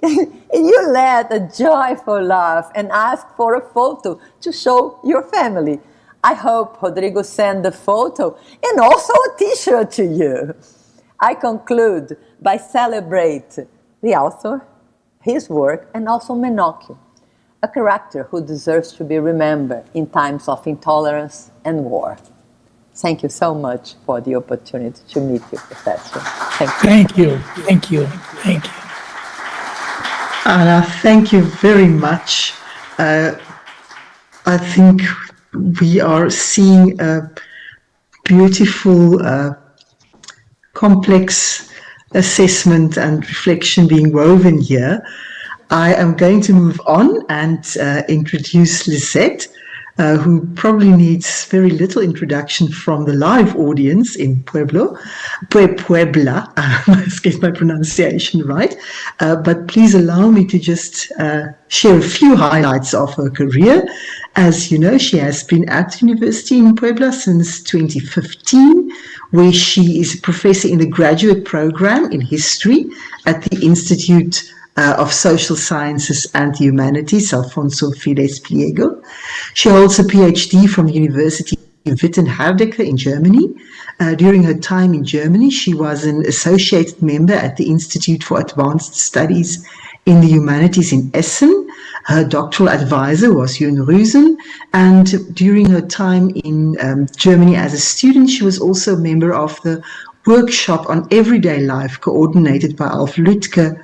You led a joyful laugh and asked for a photo to show your family. I hope Rodrigo sent the photo and also a t-shirt to you. I conclude by celebrating the author, his work, and also Menocchio, a character who deserves to be remembered in times of intolerance and war. Thank you so much for the opportunity to meet you, Professor. Thank you. Thank you. Thank you. Anna, thank you very much. I think we are seeing a beautiful, complex assessment and reflection being woven here. I am going to move on and introduce Lisette, who probably needs very little introduction from the live audience in Puebla. I must get my pronunciation right. But please allow me to just share a few highlights of her career. As you know, she has been at University in Puebla since 2015, where she is a professor in the graduate program in history at the Institute of Social Sciences and Humanities, Alfonso Fides Pliego. She holds a PhD from the University of Witten-Herdecke in Germany. During her time in Germany, she was an associated member at the Institute for Advanced Studies in the Humanities in Essen. Her doctoral advisor was Jürgen Rüsen, and during her time in Germany as a student, she was also a member of the workshop on everyday life coordinated by Alf Lütke.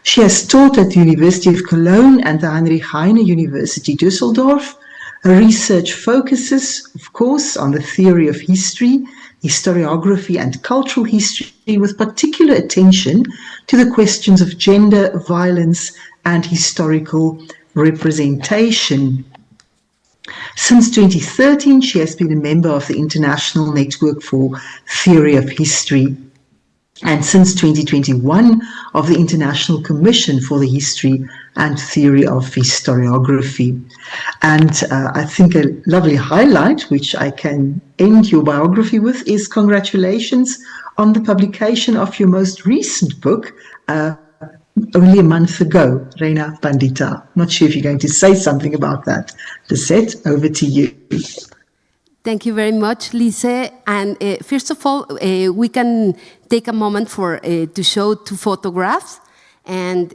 She has taught at the University of Cologne and the Heinrich Heine University Düsseldorf. Her research focuses, of course, on the theory of history, historiography, and cultural history, with particular attention to the questions of gender, violence, and historical representation. Since 2013, she has been a member of the International Network for Theory of History, and since 2021 of the International Commission for the History and Theory of Historiography. And I think a lovely highlight, which I can end your biography with, is congratulations on the publication of your most recent book, only a month ago, Reina Pandita. Not sure if you're going to say something about that. Lisette, over to you. Thank you very much, Lise. And first of all, we can take a moment to show two photographs. And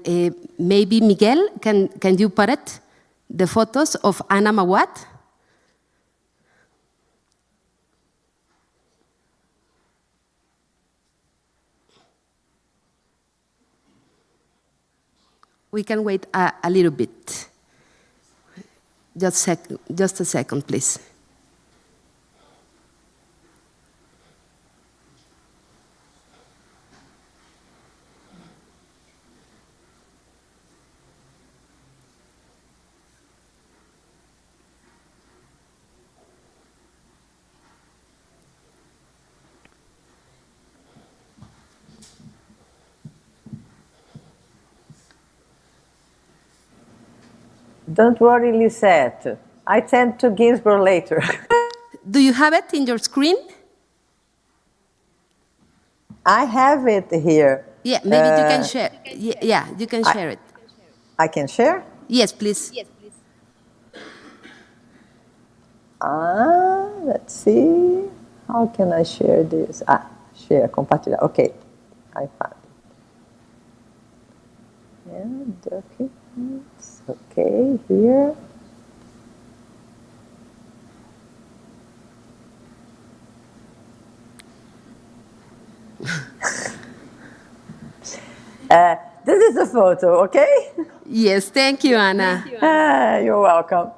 maybe Miguel, can you put it? The photos of Ana Mawat? We can wait a little bit. Just a second, please. Don't worry, Lisette. I send to Ginsburg later. Do you have it in your screen? I have it here. Yeah, maybe you can share. Yeah, you can share it. I can share? Yes, please. Yes, please. Let's see. How can I share this? Share, compartilhar. Okay, I found it. And documents. Okay, here. This is the photo, okay? Yes, thank you, Anna. Thank you, Anna. You're welcome.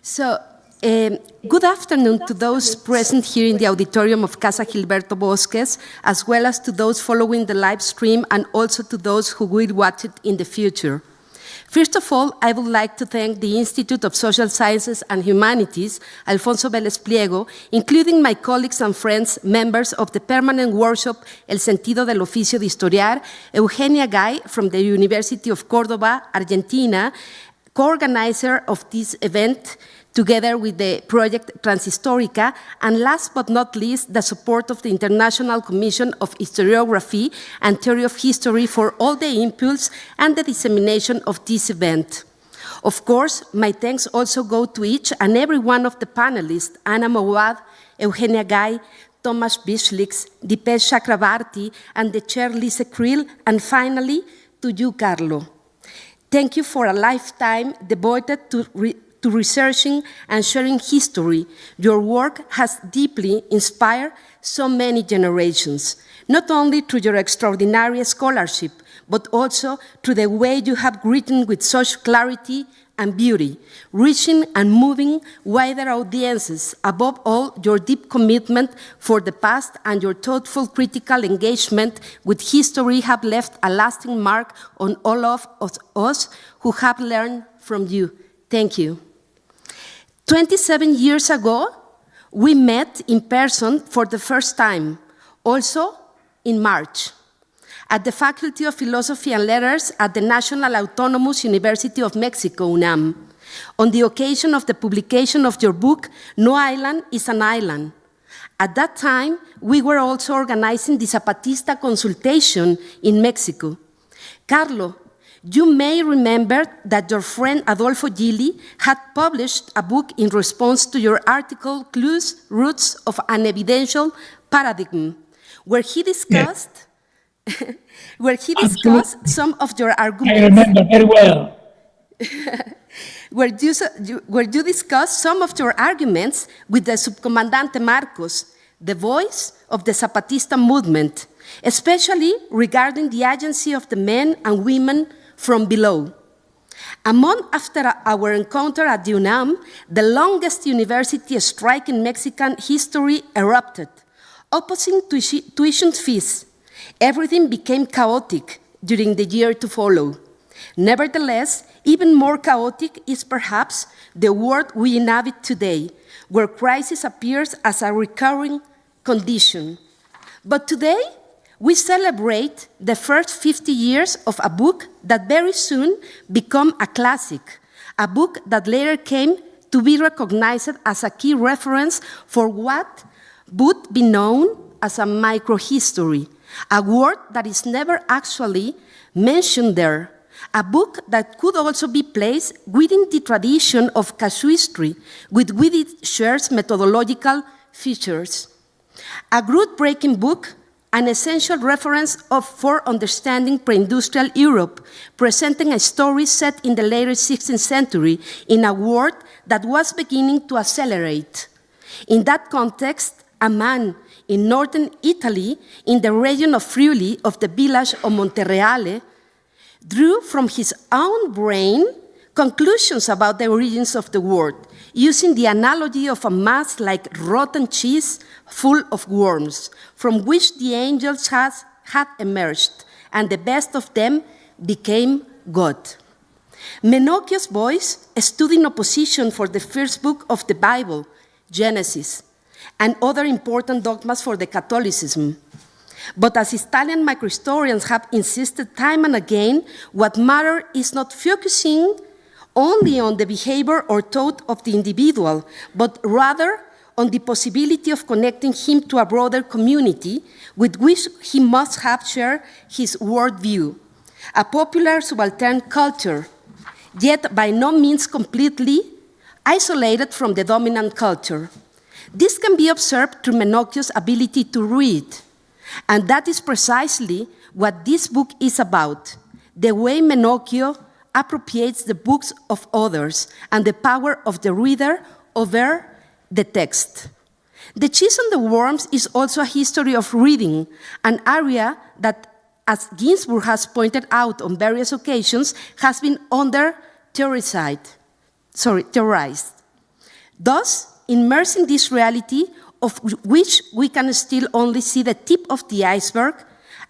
So, good afternoon to those present here in the auditorium of Casa Gilberto Bosques, as well as to those following the live stream and also to those who will watch it in the future. First of all, I would like to thank the Institute of Social Sciences and Humanities, Alfonso Vélez Pliego, including my colleagues and friends, members of the permanent workshop El Sentido del Oficio de Historiar, Eugenia Gay from the University of Córdoba, Argentina, co-organizer of this event, together with the project Transhistórica, and last but not least, the support of the International Commission of Historiography and Theory of History for all the impulse and the dissemination of this event. Of course, my thanks also go to each and every one of the panelists, Anna Mawad, Eugenia Gay, Tomasz Biszliks, Dipesh Chakrabarti, and the chair Lise Krill, and finally, to you, Carlo. Thank you for a lifetime devoted to researching and sharing history. Your work has deeply inspired so many generations, not only through your extraordinary scholarship, but also through the way you have written with such clarity and beauty, reaching and moving wider audiences. Above all, your deep commitment for the past and your thoughtful critical engagement with history have left a lasting mark on all of us who have learned from you. Thank you. 27 years ago, we met in person for the first time, also in March, at the Faculty of Philosophy and Letters at the National Autonomous University of Mexico, UNAM, on the occasion of the publication of your book, No Island is an Island. At that time, we were also organizing the Zapatista consultation in Mexico. Carlo, you may remember that your friend Adolfo Gili had published a book in response to your article, Clues, Roots of an Evidential Paradigm, where he discussed, some of your arguments. I remember very well. where you discussed some of your arguments with the Subcomandante Marcos, the voice of the Zapatista movement, especially regarding the agency of the men and women from below. A month after our encounter at the UNAM, the longest university strike in Mexican history erupted, opposing tuition fees. Everything became chaotic during the year to follow. Nevertheless, even more chaotic is perhaps the world we inhabit today, where crisis appears as a recurring condition. But today, we celebrate the first 50 years of a book that very soon became a classic, a book that later came to be recognized as a key reference for what would be known as a microhistory, a word that is never actually mentioned there, a book that could also be placed within the tradition of casuistry, with which it shares methodological features. A groundbreaking book, an essential reference for understanding pre-industrial Europe, presenting a story set in the later 16th century in a world that was beginning to accelerate. In that context, a man in northern Italy, in the region of Friuli, of the village of Montereale, drew from his own brain conclusions about the origins of the world, using the analogy of a mass like rotten cheese full of worms, from which the angels had emerged, and the best of them became God. Menocchio's voice stood in opposition for the first book of the Bible, Genesis, and other important dogmas for the Catholicism. But as Italian microhistorians have insisted time and again, what matters is not focusing only on the behavior or thought of the individual, but rather on the possibility of connecting him to a broader community with which he must have shared his worldview, a popular subaltern culture, yet by no means completely isolated from the dominant culture. This can be observed through Menocchio's ability to read, and that is precisely what this book is about, the way Menocchio appropriates the books of others and the power of the reader over the text. The Cheese and the Worms is also a history of reading, an area that, as Ginsburg has pointed out on various occasions, has been under-theorized. Thus, immersing this reality, of which we can still only see the tip of the iceberg,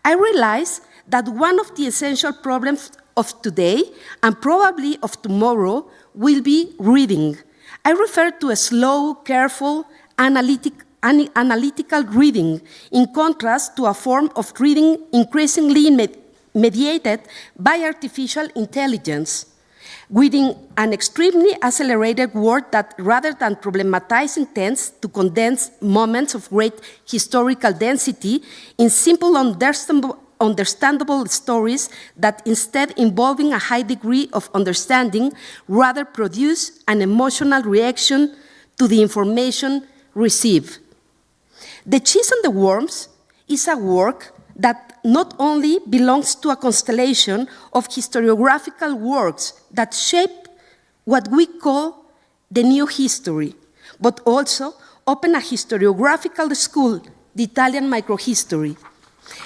I realize that one of the essential problems of today and probably of tomorrow will be reading. I refer to a slow, careful, analytical reading, in contrast to a form of reading increasingly mediated by artificial intelligence, within an extremely accelerated world that, rather than problematizing, tends to condense moments of great historical density in simple, understandable stories that, instead involving a high degree of understanding, rather produce an emotional reaction to the information received. The Cheese and the Worms is a work that not only belongs to a constellation of historiographical works that shape what we call the new history, but also open a historiographical school, the Italian microhistory.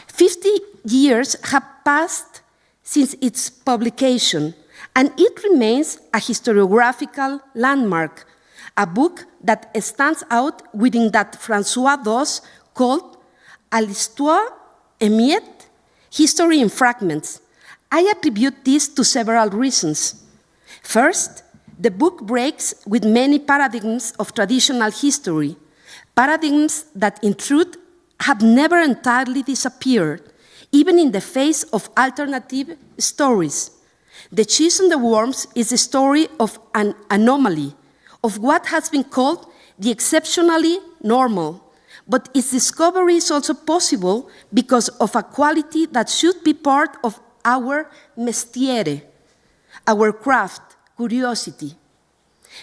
50 years have passed since its publication, and it remains a historiographical landmark, a book that stands out within that François Dos called à l'histoire émiette, history in fragments. I attribute this to several reasons. First, the book breaks with many paradigms of traditional history, paradigms that in truth have never entirely disappeared, even in the face of alternative stories. The Cheese and the Worms is the story of an anomaly, of what has been called the exceptionally normal. But its discovery is also possible because of a quality that should be part of our mestiere, our craft, curiosity.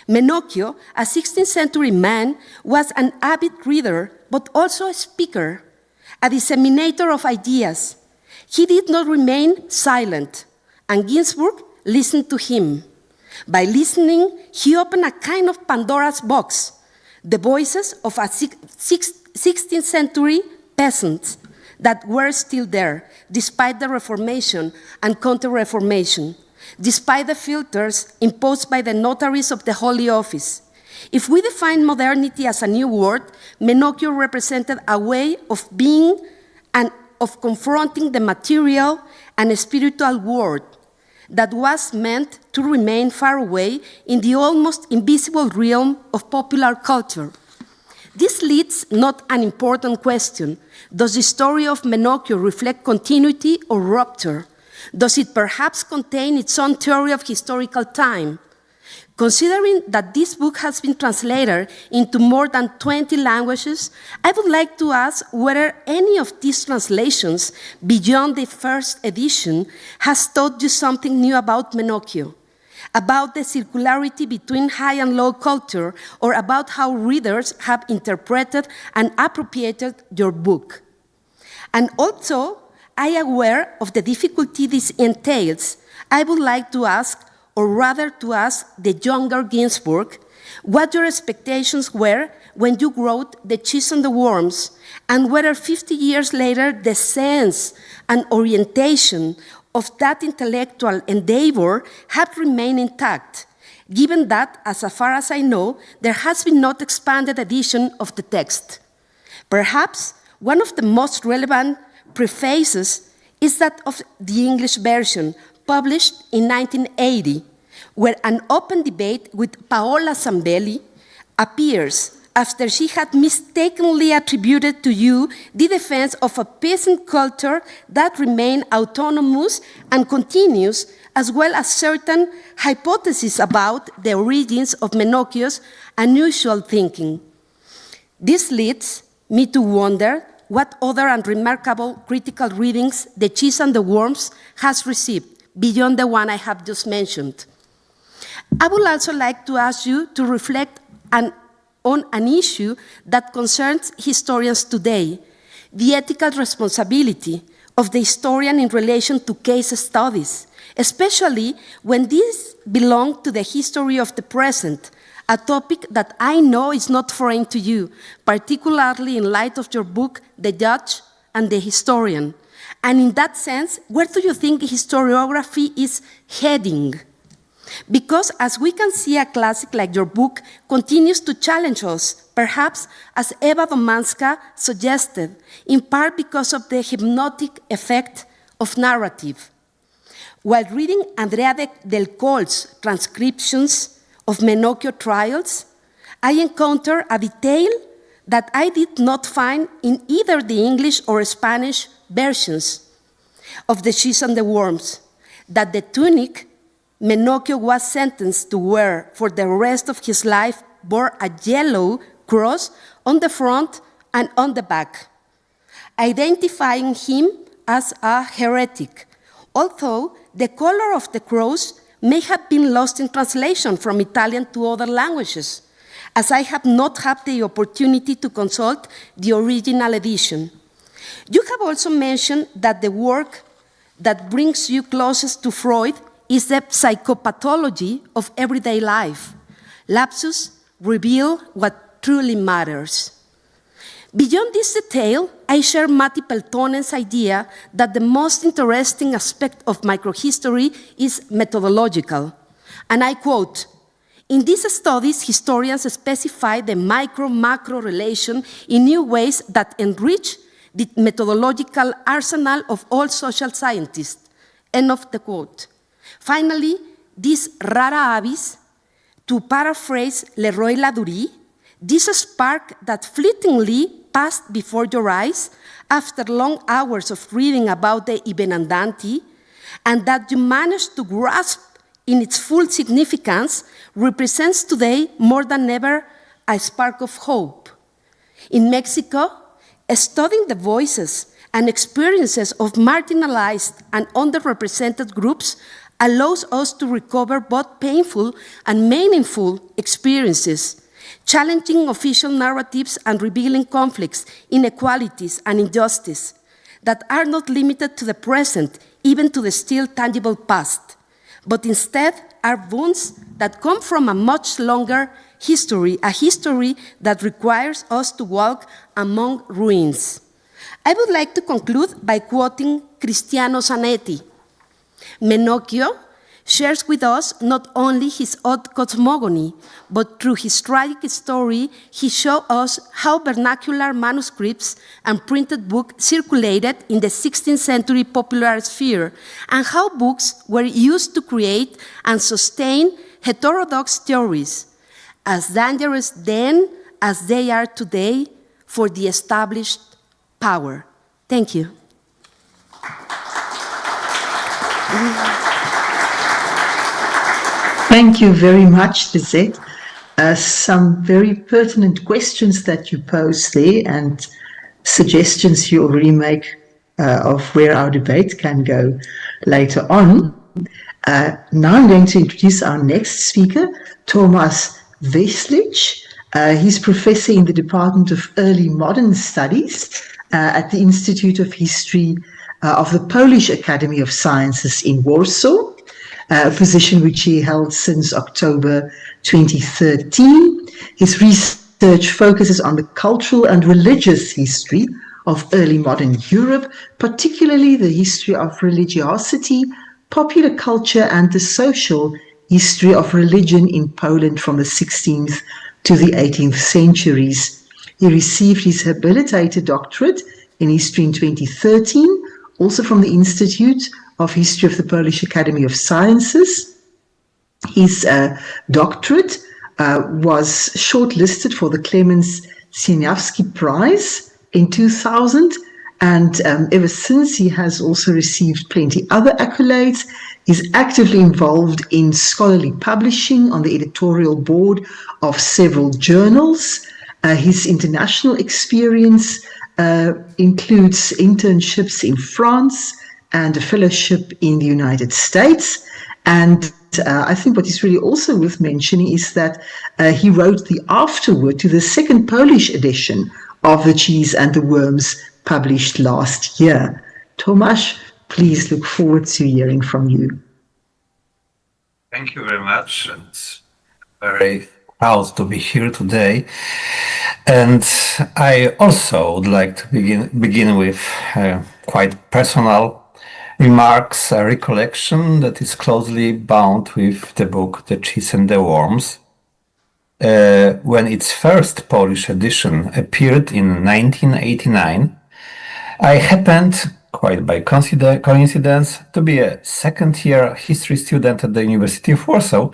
Menocchio, a 16th century man, was an avid reader, but also a speaker, a disseminator of ideas. He did not remain silent, and Ginsburg listened to him. By listening, he opened a kind of Pandora's box, the voices of a 16th century peasants that were still there, despite the Reformation and Counter-Reformation, despite the filters imposed by the notaries of the Holy Office. If we define modernity as a new word, Menocchio represented a way of being and of confronting the material and spiritual world that was meant to remain far away in the almost invisible realm of popular culture. This leads not an important question. Does the story of Menocchio reflect continuity or rupture? Does it perhaps contain its own theory of historical time? Considering that this book has been translated into more than 20 languages, I would like to ask whether any of these translations, beyond the first edition, has taught you something new about Menocchio, about the circularity between high and low culture, or about how readers have interpreted and appropriated your book. And also, I am aware of the difficulty this entails. I would like to ask, or rather to ask the younger Ginsburg, what your expectations were when you wrote The Cheese and the Worms, and whether 50 years later the sense and orientation of that intellectual endeavor have remained intact, given that, as far as I know, there has been no expanded edition of the text. Perhaps one of the most relevant prefaces is that of the English version, published in 1980, where an open debate with Paola Zambelli appears after she had mistakenly attributed to you the defense of a peasant culture that remained autonomous and continuous, as well as certain hypotheses about the origins of Menocchio's unusual thinking. This leads me to wonder what other unremarkable critical readings The Cheese and the Worms has received, beyond the one I have just mentioned. I would also like to ask you to reflect on an issue that concerns historians today, the ethical responsibility of the historian in relation to case studies, especially when these belong to the history of the present, a topic that I know is not foreign to you, particularly in light of your book, The Judge and the Historian. And in that sense, where do you think historiography is heading? Because as we can see, a classic like your book continues to challenge us, perhaps as Eva Domanska suggested, in part because of the hypnotic effect of narrative. While reading Andrea del Col's transcriptions of Menocchio trials, I encountered a detail that I did not find in either the English or Spanish versions of The Cheese and the Worms, that the tunic Menocchio was sentenced to wear for the rest of his life bore a yellow cross on the front and on the back, identifying him as a heretic, although the color of the cross may have been lost in translation from Italian to other languages, as I have not had the opportunity to consult the original edition. You have also mentioned that the work that brings you closest to Freud is the psychopathology of everyday life. Lapsus reveal what truly matters. Beyond this detail, I share Matti Peltonen's idea that the most interesting aspect of microhistory is methodological. And I quote, "In these studies, historians specify the micro-macro relation in new ways that enrich the methodological arsenal of all social scientists." End of the quote. Finally, this rara avis, to paraphrase Leroy Ladurie, this spark that fleetingly passed before your eyes after long hours of reading about the Ibenandanti, and that you managed to grasp in its full significance, represents today more than ever a spark of hope. In Mexico, studying the voices and experiences of marginalized and underrepresented groups allows us to recover both painful and meaningful experiences, challenging official narratives and revealing conflicts, inequalities, and injustice that are not limited to the present, even to the still tangible past, but instead are wounds that come from a much longer history, a history that requires us to walk among ruins. I would like to conclude by quoting Cristiano Zanetti. Menocchio shares with us not only his odd cosmogony, but through his tragic story, he shows us how vernacular manuscripts and printed books circulated in the 16th century popular sphere, and how books were used to create and sustain heterodox theories, as dangerous then as they are today for the established power. Thank you. Thank you very much, Lisette. Some very pertinent questions that you pose there and suggestions you already make of where our debate can go later on. Now I'm going to introduce our next speaker, Thomas Weslich. He's professor in the Department of Early Modern Studies at the Institute of History of the Polish Academy of Sciences in Warsaw, a position which he held since October 2013. His research focuses on the cultural and religious history of early modern Europe, particularly the history of religiosity, popular culture, and the social history of religion in Poland from the 16th to the 18th centuries. He received his habilitated doctorate in history in 2013, also from the Institute of History of the Polish Academy of Sciences. His doctorate was shortlisted for the Klemens Sieniawski Prize in 2000, and ever since he has also received plenty other accolades. He's actively involved in scholarly publishing on the editorial board of several journals. His international experience includes internships in France and a fellowship in the United States. And I think what is really also worth mentioning is that he wrote the afterword to the second Polish edition of The Cheese and the Worms, published last year. Tomasz, please look forward to hearing from you. Thank you very much, and very proud to be here today. And I also would like to begin with quite personal remarks, a recollection that is closely bound with the book The Cheese and the Worms. When its first Polish edition appeared in 1989, I happened quite by coincidence, to be a second-year history student at the University of Warsaw,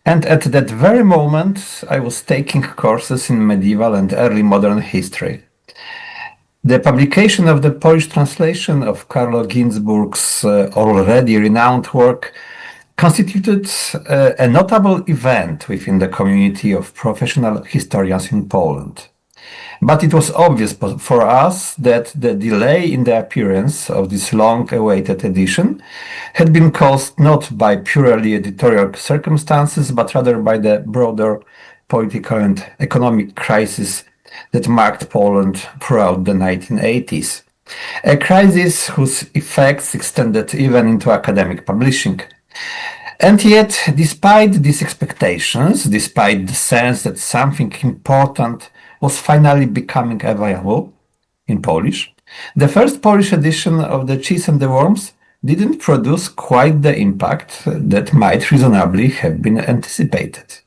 and at that very moment I was taking courses in medieval and early modern history. The publication of the Polish translation of Karlo Ginzburg's already renowned work constituted a notable event within the community of professional historians in Poland. But it was obvious for us that the delay in the appearance of this long-awaited edition had been caused not by purely editorial circumstances, but rather by the broader political and economic crisis that marked Poland throughout the 1980s. A crisis whose effects extended even into academic publishing. And yet, despite these expectations, despite the sense that something important was finally becoming available in Polish, the first Polish edition of The Cheese and the Worms didn't produce quite the impact that might reasonably have been anticipated.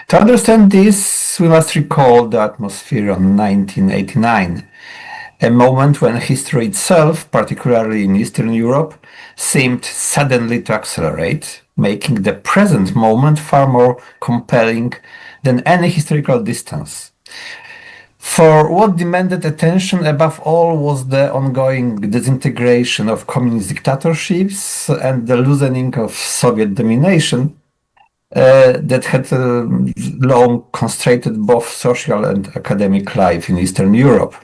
To understand this, we must recall the atmosphere on 1989, a moment when history itself, particularly in Eastern Europe, seemed suddenly to accelerate, making the present moment far more compelling than any historical distance. For what demanded attention above all was the ongoing disintegration of communist dictatorships and the loosening of Soviet domination that had long constrained both social and academic life in Eastern Europe.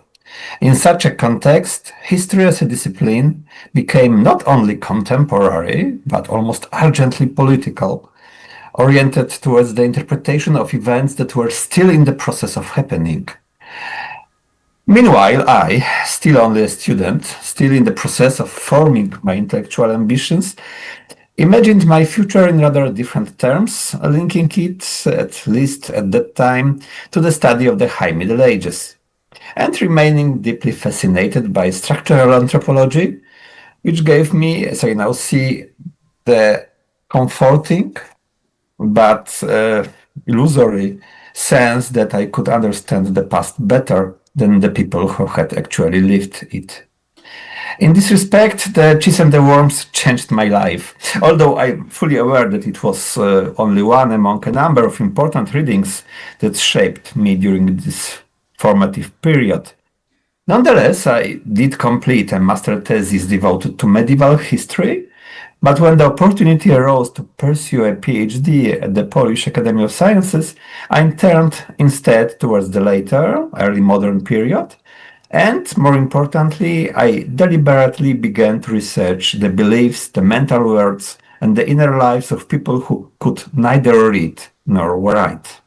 In such a context, history as a discipline became not only contemporary, but almost urgently political, oriented towards the interpretation of events that were still in the process of happening. Meanwhile, I, still only a student, still in the process of forming my intellectual ambitions, imagined my future in rather different terms, linking it, at least at that time, to the study of the High Middle Ages, and remaining deeply fascinated by structural anthropology, which gave me, as I now see, the comforting but illusory sense that I could understand the past better than the people who had actually lived it. In this respect, The Cheese and the Worms changed my life, although I'm fully aware that it was only one among a number of important readings that shaped me during this formative period. Nonetheless, I did complete a master thesis devoted to medieval history, but when the opportunity arose to pursue a PhD at the Polish Academy of Sciences, I turned instead towards the later, early modern period, and more importantly, I deliberately began to research the beliefs, the mental worlds, and the inner lives of people who could neither read nor write.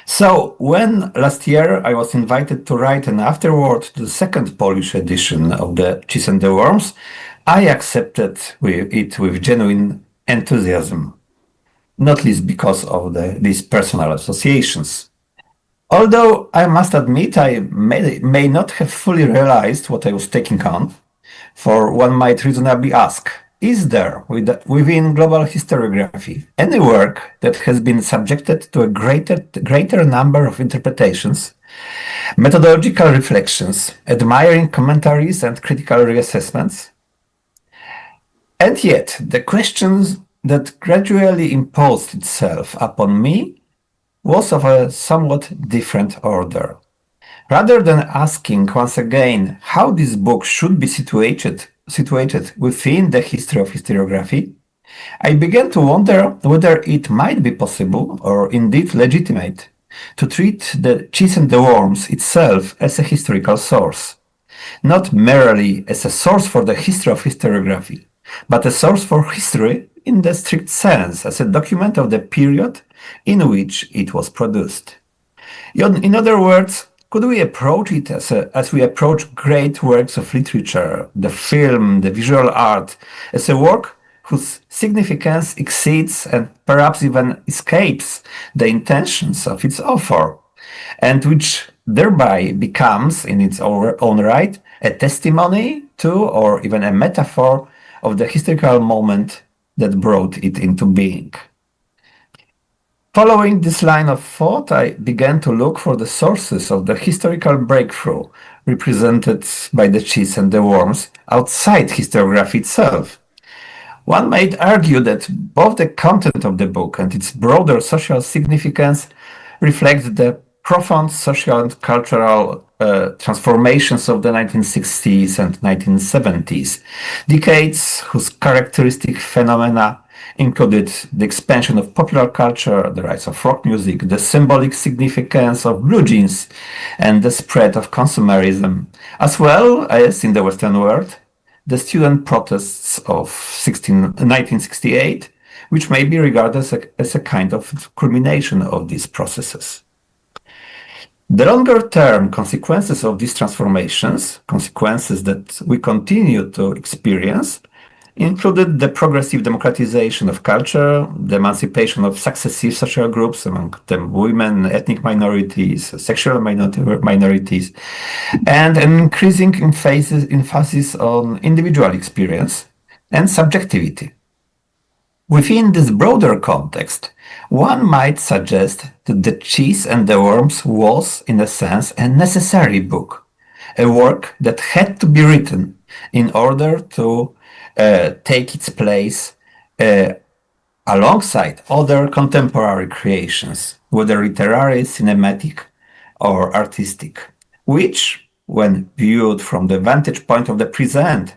So, when last year I was invited to write an afterword to the second Polish edition of The Cheese and the Worms, I accepted it with genuine enthusiasm, not least because of these personal associations. Although I must admit I may not have fully realized what I was taking on, for one might reasonably ask, is there, within global historiography, any work that has been subjected to a greater number of interpretations, methodological reflections, admiring commentaries, and critical reassessments? And yet, the question that gradually imposed itself upon me was of a somewhat different order. Rather than asking once again how this book should be situated within the history of historiography, I began to wonder whether it might be possible, or indeed legitimate, to treat The Cheese and the Worms itself as a historical source, not merely as a source for the history of historiography, but a source for history in the strict sense, as a document of the period in which it was produced. In other words, could we approach it as we approach great works of literature, the film, the visual art, as a work whose significance exceeds and perhaps even escapes the intentions of its author, and which thereby becomes, in its own right, a testimony to, or even a metaphor of the historical moment that brought it into being? Following this line of thought, I began to look for the sources of the historical breakthrough represented by the cheese and the worms outside historiography itself. One might argue that both the content of the book and its broader social significance reflect the profound social and cultural transformations of the 1960s and 1970s, decades whose characteristic phenomena included the expansion of popular culture, the rise of rock music, the symbolic significance of blue jeans, and the spread of consumerism, as well as, in the Western world, the student protests of 1968, which may be regarded as a kind of culmination of these processes. The longer-term consequences of these transformations, consequences that we continue to experience, included the progressive democratization of culture, the emancipation of successive social groups, among them women, ethnic minorities, sexual minorities, and an increasing emphasis on individual experience and subjectivity. Within this broader context, one might suggest that The Cheese and the Worms was, in a sense, a necessary book, a work that had to be written in order to take its place alongside other contemporary creations, whether literary, cinematic, or artistic, which, when viewed from the vantage point of the present,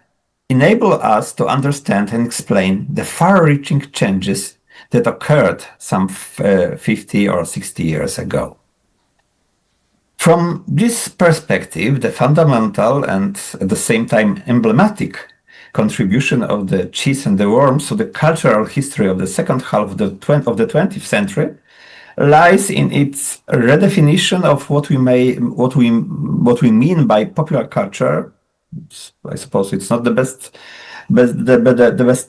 enable us to understand and explain the far-reaching changes that occurred some 50 or 60 years ago. From this perspective, the fundamental and at the same time emblematic contribution of The Cheese and the Worms to the cultural history of the second half of the 20th century lies in its redefinition of what we mean by popular culture. I suppose it's not the best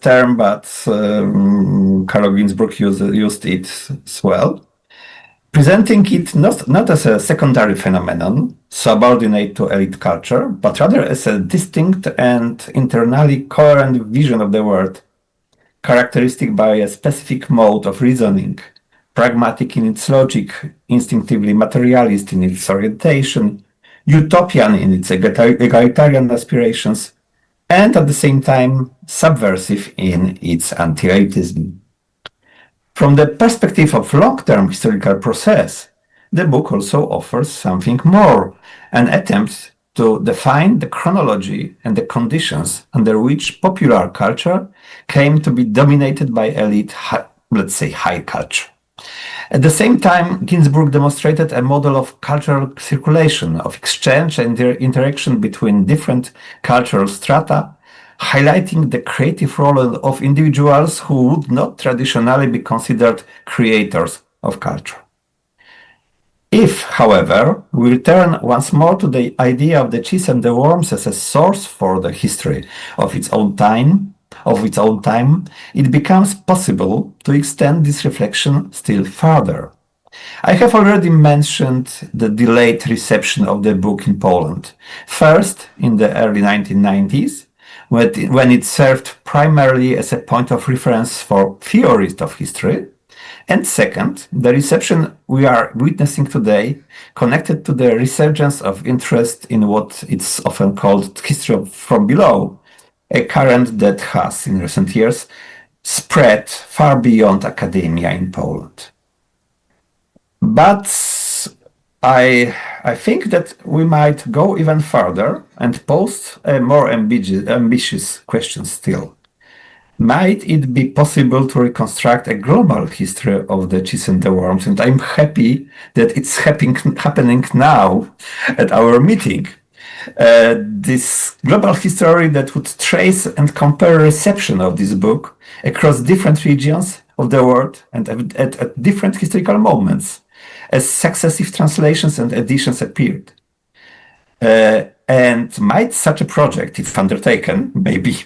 term, but Carlo Ginzburg used it as well, presenting it not as a secondary phenomenon, subordinate to elite culture, but rather as a distinct and internally coherent vision of the world, characteristic by a specific mode of reasoning, pragmatic in its logic, instinctively materialist in its orientation, utopian in its egalitarian aspirations, and at the same time subversive in its anti-elitism. From the perspective of long-term historical process, the book also offers something more, an attempt to define the chronology and the conditions under which popular culture came to be dominated by elite, let's say, high culture. At the same time, Ginzburg demonstrated a model of cultural circulation, of exchange and interaction between different cultural strata, highlighting the creative role of individuals who would not traditionally be considered creators of culture. If, however, we return once more to the idea of The Cheese and the Worms as a source for the history of its own time, it becomes possible to extend this reflection still further. I have already mentioned the delayed reception of the book in Poland, first in the early 1990s, when it served primarily as a point of reference for theorists of history, and second, the reception we are witnessing today, connected to the resurgence of interest in what is often called history from below, a current that has, in recent years, spread far beyond academia in Poland. But I think that we might go even further and pose a more ambitious question still. Might it be possible to reconstruct a global history of The Cheese and the Worms? And I'm happy that it's happening now at our meeting. This global history that would trace and compare reception of this book across different regions of the world and at different historical moments as successive translations and editions appeared. And might such a project, if undertaken, maybe,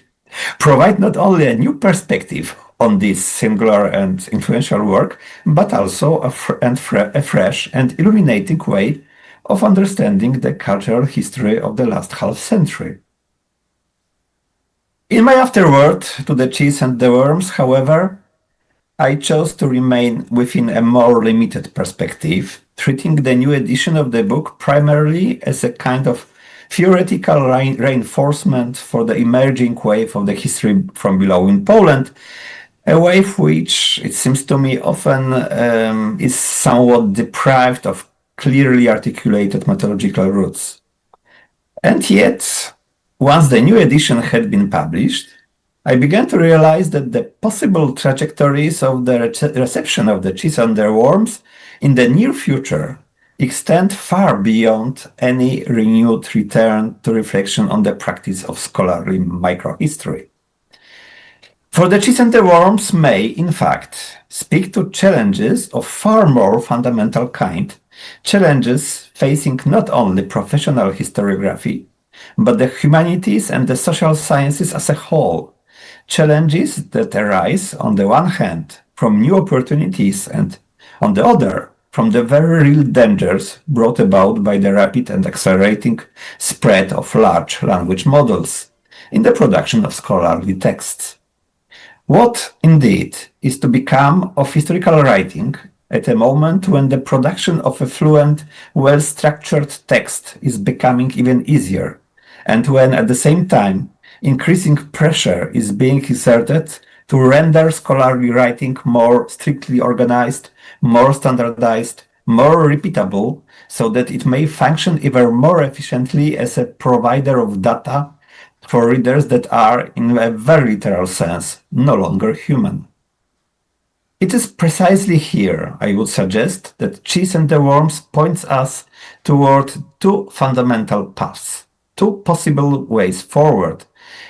provide not only a new perspective on this singular and influential work, but also a fresh and illuminating way of understanding the cultural history of the last half century. In my afterword to The Cheese and the Worms, however, I chose to remain within a more limited perspective, treating the new edition of the book primarily as a kind of theoretical reinforcement for the emerging wave of the history from below in Poland, a wave which, it seems to me, often is somewhat deprived of clearly articulated methodological roots. And yet, once the new edition had been published, I began to realize that the possible trajectories of the reception of the cheese and their worms in the near future extend far beyond any renewed return to reflection on the practice of scholarly microhistory. For the cheese and the worms may, in fact, speak to challenges of far more fundamental kind, challenges facing not only professional historiography, but the humanities and the social sciences as a whole, challenges that arise, on the one hand, from new opportunities and, on the other, from the very real dangers brought about by the rapid and accelerating spread of large language models in the production of scholarly texts. What, indeed, is to become of historical writing at a moment when the production of a fluent, well-structured text is becoming even easier, and when, at the same time, increasing pressure is being exerted to render scholarly writing more strictly organized, more standardized, more repeatable, so that it may function even more efficiently as a provider of data for readers that are, in a very literal sense, no longer human. It is precisely here, I would suggest, that Cheese and the Worms points us toward two fundamental paths, two possible ways forward,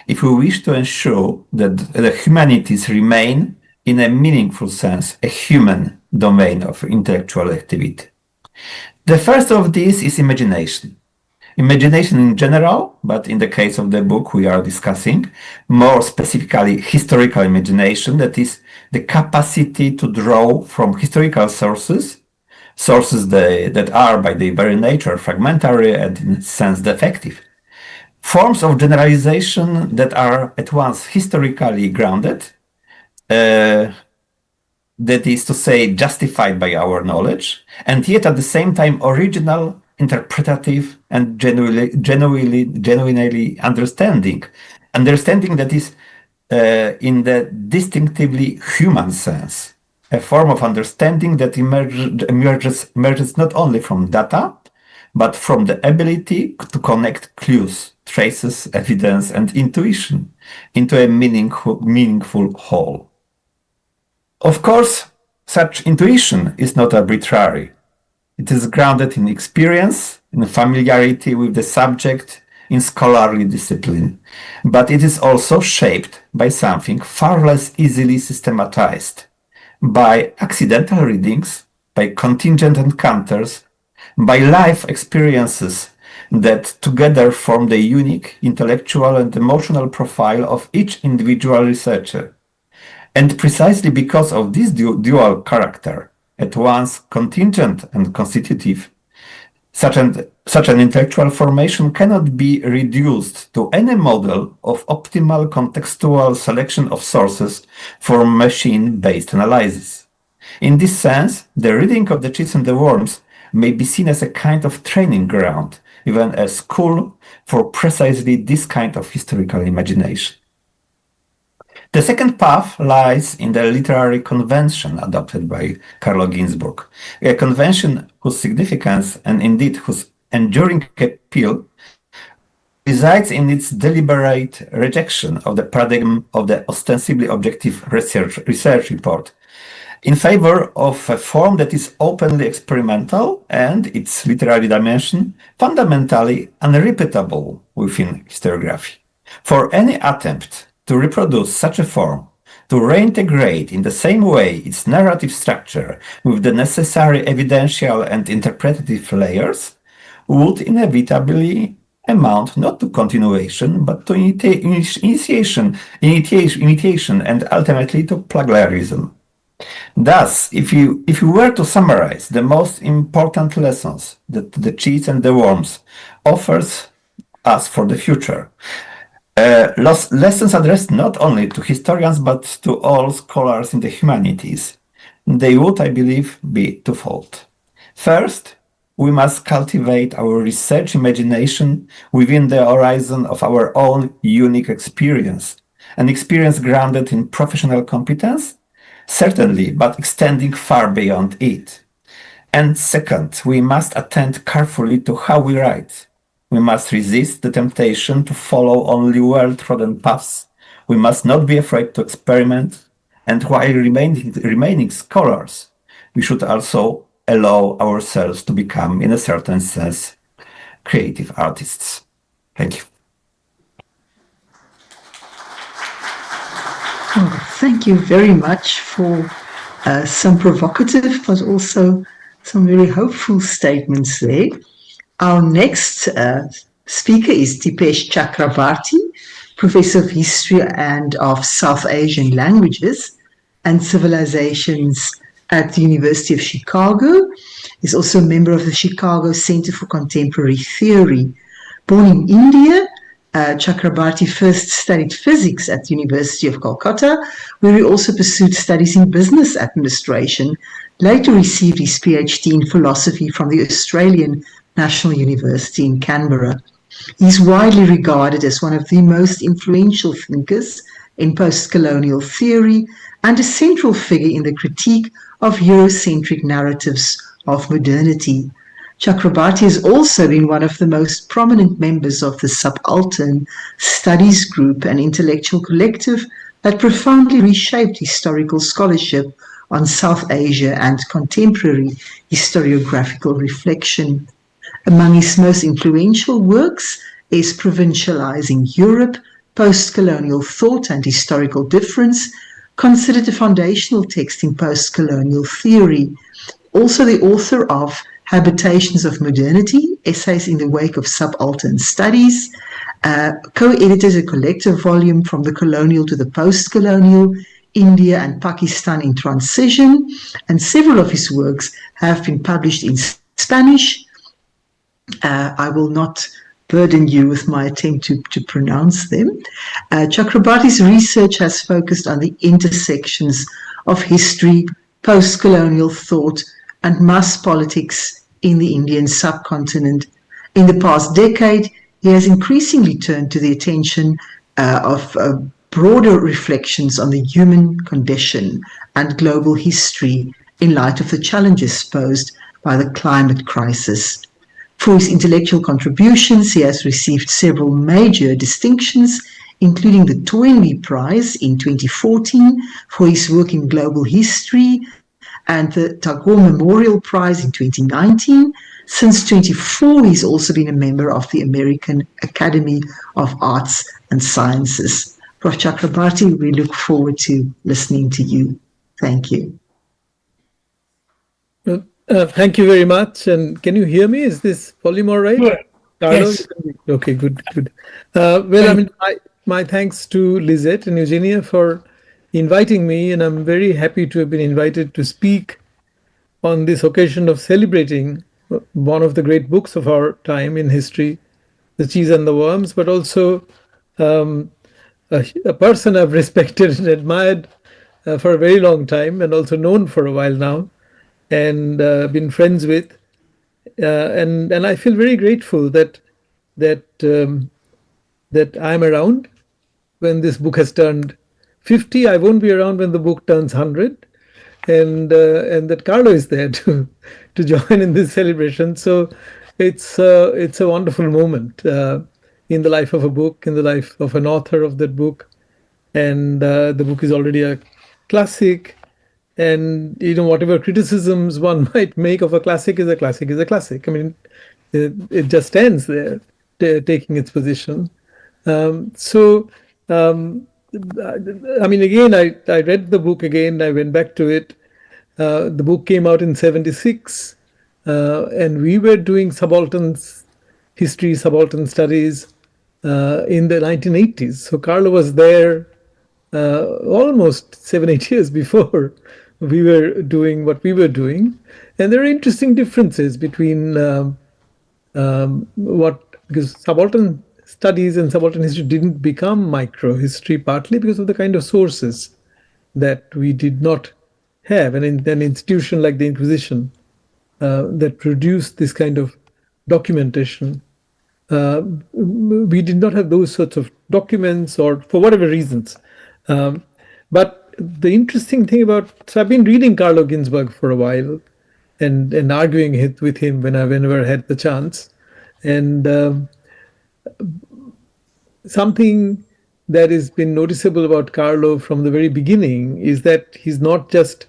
if we wish to ensure that the humanities remain, in a meaningful sense, a human domain of intellectual activity. The first of these is imagination. Imagination in general, but in the case of the book we are discussing, more specifically historical imagination, that is, the capacity to draw from historical sources that are by their very nature fragmentary and in a sense defective, forms of generalization that are at once historically grounded, that is to say, justified by our knowledge, and yet at the same time original, interpretative, and genuinely understanding that is in the distinctively human sense, a form of understanding that emerges not only from data, but from the ability to connect clues, traces, evidence, and intuition into a meaningful whole. Of course, such intuition is not arbitrary. It is grounded in experience, in familiarity with the subject, in scholarly discipline, but it is also shaped by something far less easily systematized, by accidental readings, by contingent encounters, by life experiences that together form the unique intellectual and emotional profile of each individual researcher. And precisely because of this dual character, at once contingent and constitutive, such an intellectual formation cannot be reduced to any model of optimal contextual selection of sources for machine-based analysis. In this sense, the reading of the Cheese and the Worms may be seen as a kind of training ground, even a school for precisely this kind of historical imagination. The second path lies in the literary convention adopted by Carlo Ginzburg, a convention whose significance and indeed whose enduring appeal resides in its deliberate rejection of the paradigm of the ostensibly objective research report in favor of a form that is openly experimental and, its literary dimension, fundamentally unrepeatable within historiography. For any attempt to reproduce such a form, to reintegrate in the same way its narrative structure with the necessary evidential and interpretative layers, would inevitably amount not to continuation, but to initiation and ultimately to plagiarism. Thus, if you were to summarize the most important lessons that the Cheese and the Worms offers us for the future, lessons addressed not only to historians but to all scholars in the humanities, they would, I believe, be twofold. First, we must cultivate our research imagination within the horizon of our own unique experience, an experience grounded in professional competence, certainly, but extending far beyond it. And second, we must attend carefully to how we write. We must resist the temptation to follow only well-trodden paths. We must not be afraid to experiment, and while remaining scholars, we should also allow ourselves to become, in a certain sense, creative artists. Thank you. Oh, thank you very much for some provocative but also some very hopeful statements there. Our next speaker is Dipesh Chakrabarty, Professor of History and of South Asian Languages and Civilizations at the University of Chicago. He's also a member of the Chicago Center for Contemporary Theory. Born in India, Chakrabarty first studied physics at the University of Calcutta, where he also pursued studies in business administration, later received his PhD in philosophy from the Australian National University in Canberra. He's widely regarded as one of the most influential thinkers in post-colonial theory and a central figure in the critique of Eurocentric narratives of modernity. Chakrabarty has also been one of the most prominent members of the Subaltern Studies Group, an intellectual collective that profoundly reshaped historical scholarship on South Asia and contemporary historiographical reflection. Among his most influential works is Provincializing Europe, Post-Colonial Thought and Historical Difference, considered a foundational text in post-colonial theory. Also the author of Habitations of Modernity, Essays in the Wake of Subaltern Studies, co-edited a collective volume From the Colonial to the Post-Colonial, India and Pakistan in Transition, and several of his works have been published in Spanish. I will not burden you with my attempt to pronounce them. Chakrabarty's research has focused on the intersections of history, post-colonial thought, and mass politics in the Indian subcontinent. In the past decade, he has increasingly turned to the attention of broader reflections on the human condition and global history in light of the challenges posed by the climate crisis. For his intellectual contributions, he has received several major distinctions, including the Toynbee Prize in 2014 for his work in global history and the Tagore Memorial Prize in 2019. Since 2024, he's also been a member of the American Academy of Arts and Sciences. Prof. Chakrabarty, we look forward to listening to you. Thank you. Thank you very much. And can you hear me? Is this volume all right? Sure. Yes. Okay, good. Well, I mean, my thanks to Lisette and Eugenia for inviting me, and I'm very happy to have been invited to speak on this occasion of celebrating one of the great books of our time in history, The Cheese and the Worms, but also a person I've respected and admired for a very long time and also known for a while now, and been friends with, and I feel very grateful that I'm around when this book has turned 50. I won't be around when the book turns 100, and that Carlo is there to join in this celebration. So it's a wonderful moment in the life of a book, in the life of an author of that book, and the book is already a classic. And whatever criticisms one might make of a classic is a classic is a classic. I mean, it just stands there, taking its position. I mean, again, I read the book again. I went back to it. The book came out in '76, and we were doing subaltern history, subaltern studies in the 1980s. So Carlo was there almost 7-8 years before we were doing what we were doing. And there are interesting differences between because subaltern studies and subaltern history didn't become micro-history, partly because of the kind of sources that we did not have. And in an institution like the Inquisition, that produced this kind of documentation. We did not have those sorts of documents, or for whatever reasons. But the interesting thing so I've been reading Carlo Ginzburg for a while, and arguing with him whenever I had the chance. And something that has been noticeable about Carlo from the very beginning is that he's not just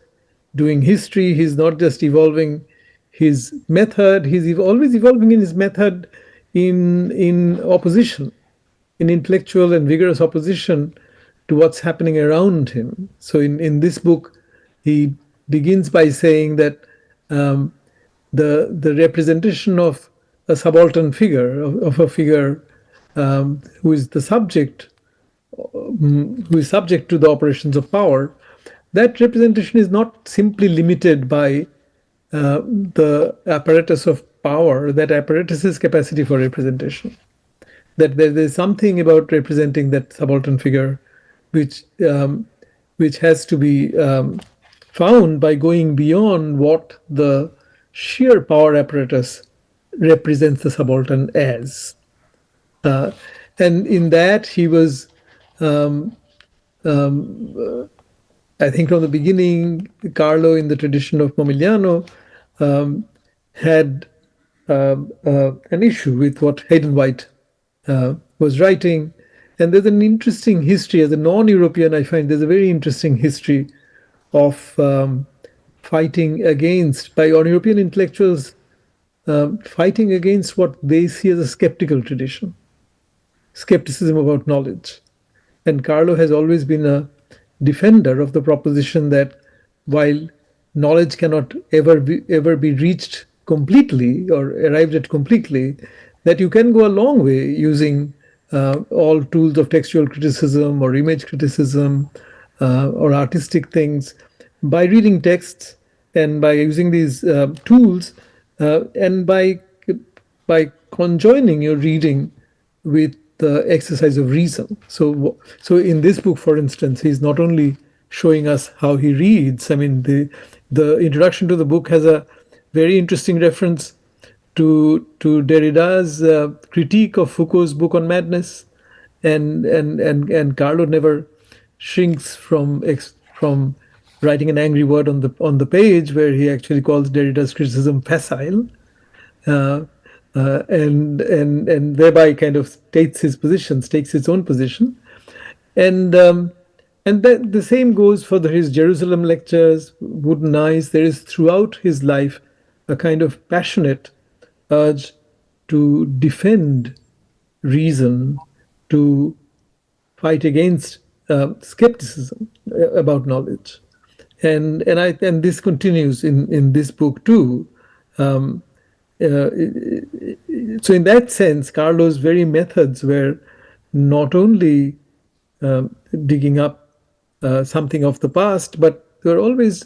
doing history, he's not just evolving his method, he's always evolving in his method in opposition, in intellectual and vigorous opposition to what's happening around him. So in this book, he begins by saying that the representation of a subaltern figure, of a figure who is the subject, who is subject to the operations of power, that representation is not simply limited by the apparatus of power, that apparatus's capacity for representation. That there's something about representing that subaltern figure which has to be found by going beyond what the sheer power apparatus represents the subaltern as. And in that, he was, I think from the beginning, Carlo, in the tradition of Momigliano, had an issue with what Hayden White was writing. And there's an interesting history. As a non-European, I find there's a very interesting history of fighting against, by European intellectuals, fighting against what they see as a skeptical tradition, skepticism about knowledge. And Carlo has always been a defender of the proposition that while knowledge cannot ever be reached completely or arrived at completely, that you can go a long way using all tools of textual criticism or image criticism or artistic things by reading texts and by using these tools and by conjoining your reading with the exercise of reason. So in this book, for instance, he's not only showing us how he reads. I mean, the introduction to the book has a very interesting reference to Derrida's critique of Foucault's book on madness, and Carlo never shrinks from writing an angry word on the page, where he actually calls Derrida's criticism facile, and thereby kind of takes his own position, and the same goes for his Jerusalem lectures, Wooden Eyes. There is throughout his life a kind of passionate urge to defend reason, to fight against skepticism about knowledge, and this continues in this book too. So in that sense, Carlo's very methods were not only digging up something of the past, but they were always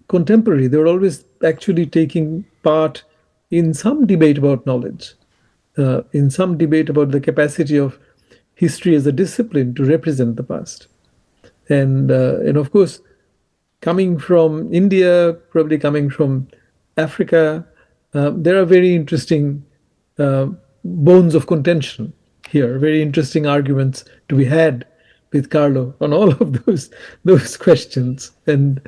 contemporary. They were always actually taking part in some debate about knowledge, in some debate about the capacity of history as a discipline to represent the past. And of course, coming from India, probably coming from Africa, there are very interesting bones of contention here, very interesting arguments to be had with Carlo on all of those questions. And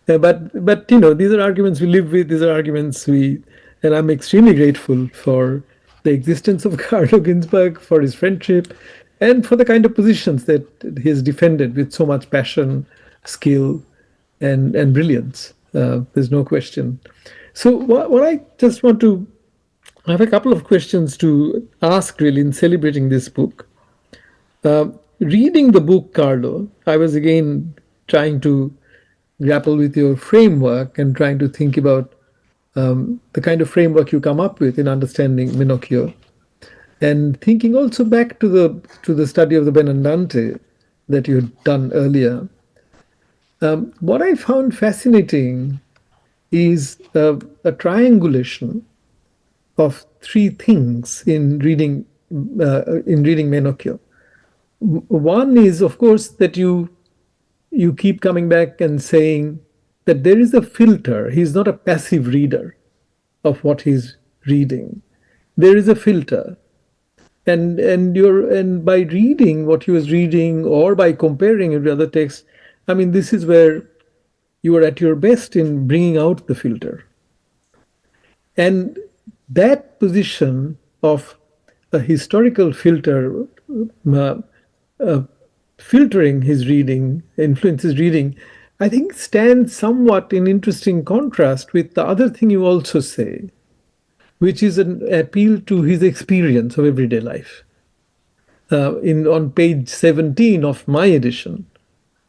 but these are arguments we live with. These are arguments and I'm extremely grateful for the existence of Carlo Ginzburg, for his friendship, and for the kind of positions that he has defended with so much passion, skill, and brilliance. There's no question. So what I just want to, I have a couple of questions to ask really in celebrating this book. Reading the book, Carlo, I was again trying to grapple with your framework and trying to think about the kind of framework you come up with in understanding Menocchio, and thinking also back to the study of the Benandante that you had done earlier. What I found fascinating is a triangulation of three things in reading Menocchio. One is, of course, that you keep coming back and saying that there is a filter. He's not a passive reader. of what he's reading. There is a filter. And by reading what he was reading or by comparing it with other texts, I mean, this is where you are at your best in bringing out the filter. And that position of a historical filter, filtering his reading, influences reading, I think stands somewhat in interesting contrast with the other thing you also say, which is an appeal to his experience of everyday life. On page 17 of my edition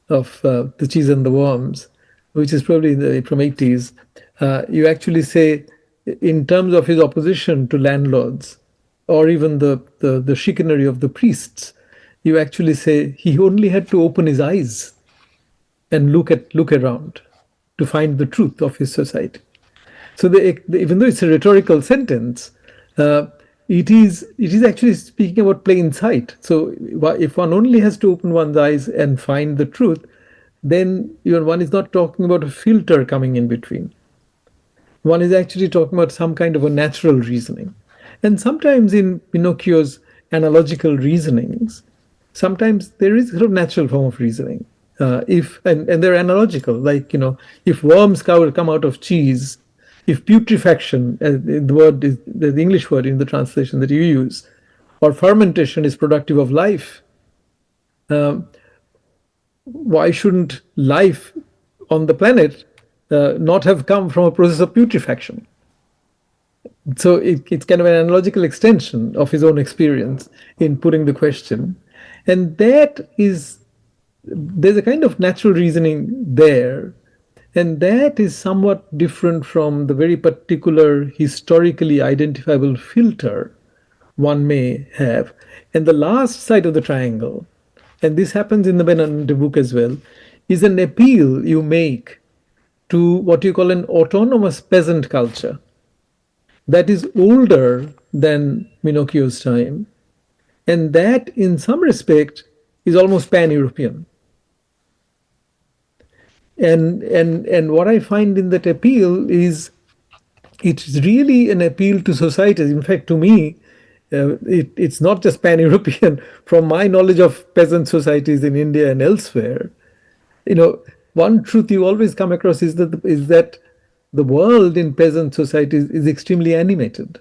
of The Cheese and the Worms, which is probably from 80s, you actually say, in terms of his opposition to landlords, or even the chicanery of the priests, you actually say he only had to open his eyes and look around to find the truth of his society. So even though it's a rhetorical sentence, it is actually speaking about plain sight. So if one only has to open one's eyes and find the truth, then one is not talking about a filter coming in between. One is actually talking about some kind of a natural reasoning. And sometimes in Pinocchio's analogical reasonings, sometimes there is a sort of natural form of reasoning. And they're analogical, like, if worms come out of cheese, if putrefaction, the word is the English word in the translation that you use, or fermentation is productive of life, why shouldn't life on the planet not have come from a process of putrefaction? So it's kind of an analogical extension of his own experience in putting the question. And there's a kind of natural reasoning there. And that is somewhat different from the very particular historically identifiable filter one may have. And the last side of the triangle, and this happens in the Benante book as well, is an appeal you make to what you call an autonomous peasant culture that is older than Pinocchio's time, and that in some respect is almost pan-European. And what I find in that appeal is it's really an appeal to societies. In fact, to me, it's not just pan-European. From my knowledge of peasant societies in India and elsewhere, one truth you always come across is that the world in peasant societies is extremely animated.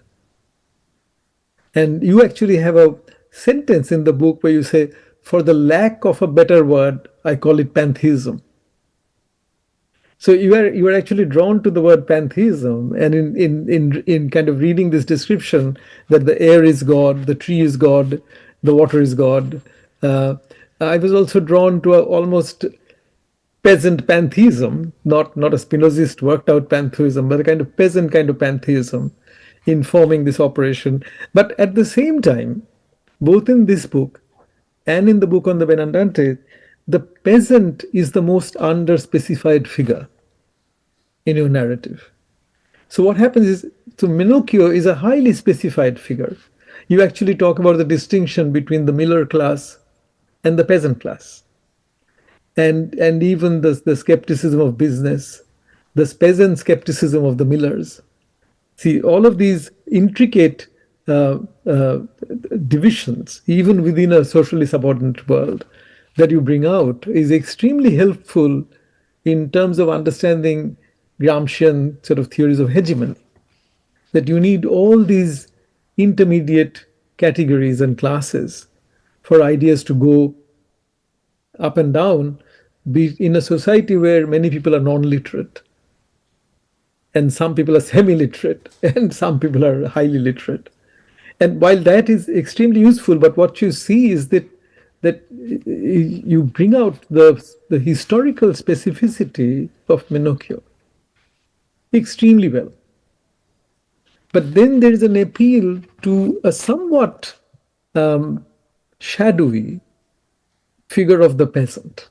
And you actually have a sentence in the book where you say, for the lack of a better word, I call it pantheism. So you are actually drawn to the word pantheism, and in kind of reading this description that the air is God, the tree is God, the water is God, I was also drawn to almost peasant pantheism, not a Spinozist worked out pantheism, but a kind of peasant kind of pantheism in forming this operation. But at the same time, both in this book and in the book on the Benandante, the peasant is the most under-specified figure in your narrative. So what happens is, so Pinocchio is a highly specified figure. You actually talk about the distinction between the miller class and the peasant class. And even the skepticism of business, the peasant skepticism of the millers. See, all of these intricate divisions, even within a socially subordinate world, that you bring out is extremely helpful in terms of understanding Gramscian sort of theories of hegemony. That you need all these intermediate categories and classes for ideas to go up and down, be in a society where many people are non-literate, and some people are semi-literate, and some people are highly literate. And while that is extremely useful, but what you see is that you bring out the historical specificity of Pinocchio extremely well. But then there is an appeal to a somewhat shadowy figure of the peasant.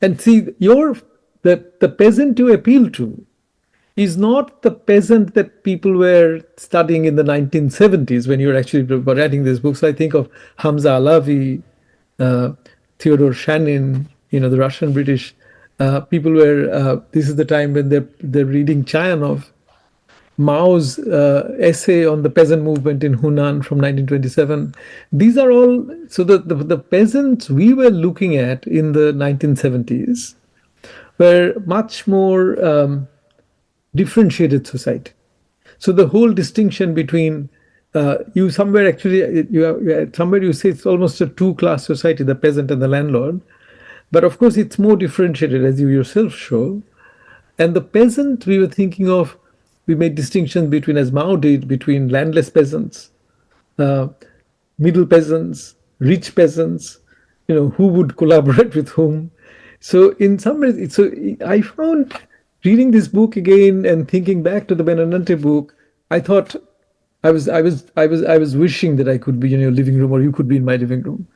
And see, the peasant you appeal to is not the peasant that people were studying in the 1970s when you were actually writing these books. I think of Hamza Alavi, Theodore Shannon, the Russian British people were. This is the time when they're reading Chayanov, Mao's essay on the peasant movement in Hunan from 1927. These are all, so the peasants we were looking at in the 1970s were much more differentiated society. So the whole distinction between you somewhere actually, somewhere you say it's almost a two-class society, the peasant and the landlord. But of course, it's more differentiated, as you yourself show. And the peasant, we were thinking of, we made distinctions between, as Mao did, between landless peasants, middle peasants, rich peasants, who would collaborate with whom. So in some ways, so I found reading this book again and thinking back to the Benanante book, I thought I was wishing that I could be in your living room, or you could be in my living room,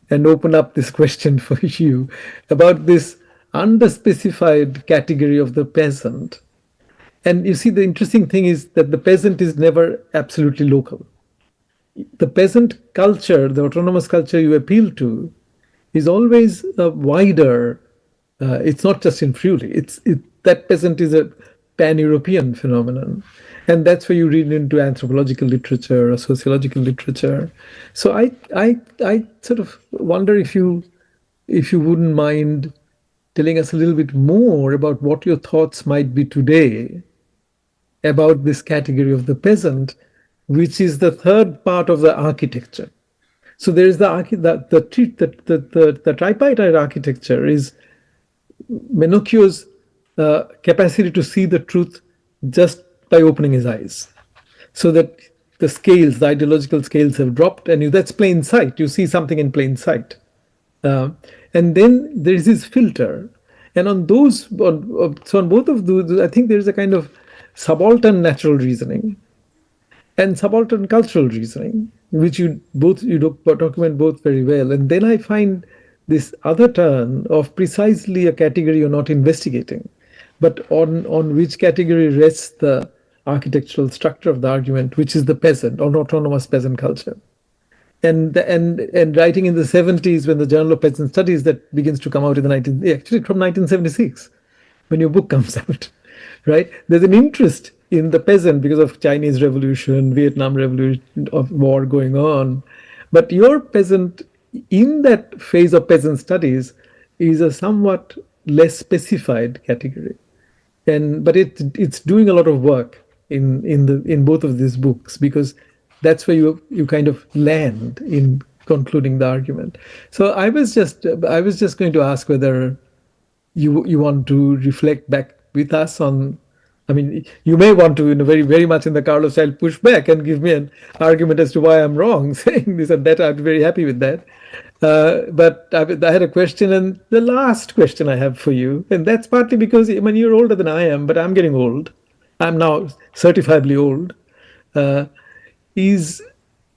and open up this question for you about this underspecified category of the peasant. And you see, the interesting thing is that the peasant is never absolutely local. The peasant culture, the autonomous culture you appeal to, is always wider. It's not just in Friuli. That peasant is a pan-European phenomenon. And that's where you read into anthropological literature or sociological literature. So I sort of wonder if you wouldn't mind telling us a little bit more about what your thoughts might be today about this category of the peasant, which is the third part of the architecture. So there is the tripartite architecture is Menocchio's capacity to see the truth just by opening his eyes, so that the scales, the ideological scales have dropped, and that's plain sight. You see something in plain sight. And then there is this filter. And on those, so on both of those, I think there is a kind of subaltern natural reasoning and subaltern cultural reasoning, which you document both very well. And then I find this other turn of precisely a category you're not investigating, but on which category rests the architectural structure of the argument, which is the peasant or autonomous peasant culture. And writing in the 70s, when the Journal of Peasant Studies that begins to come out in the actually from 1976, when your book comes out, right? There's an interest in the peasant because of Chinese Revolution, Vietnam Revolution, of war going on. But your peasant, in that phase of peasant studies, is a somewhat less specified category. But it's doing a lot of work in both of these books, because that's where you kind of land in concluding the argument. So I was just going to ask whether you want to reflect back with us on. I mean, you may want to, very, very much in the Carlos style, push back and give me an argument as to why I'm wrong, saying this and that. I'd be very happy with that. But I had a question, and the last question I have for you, and that's partly because, you're older than I am, but I'm getting old. I'm now certifiably old. And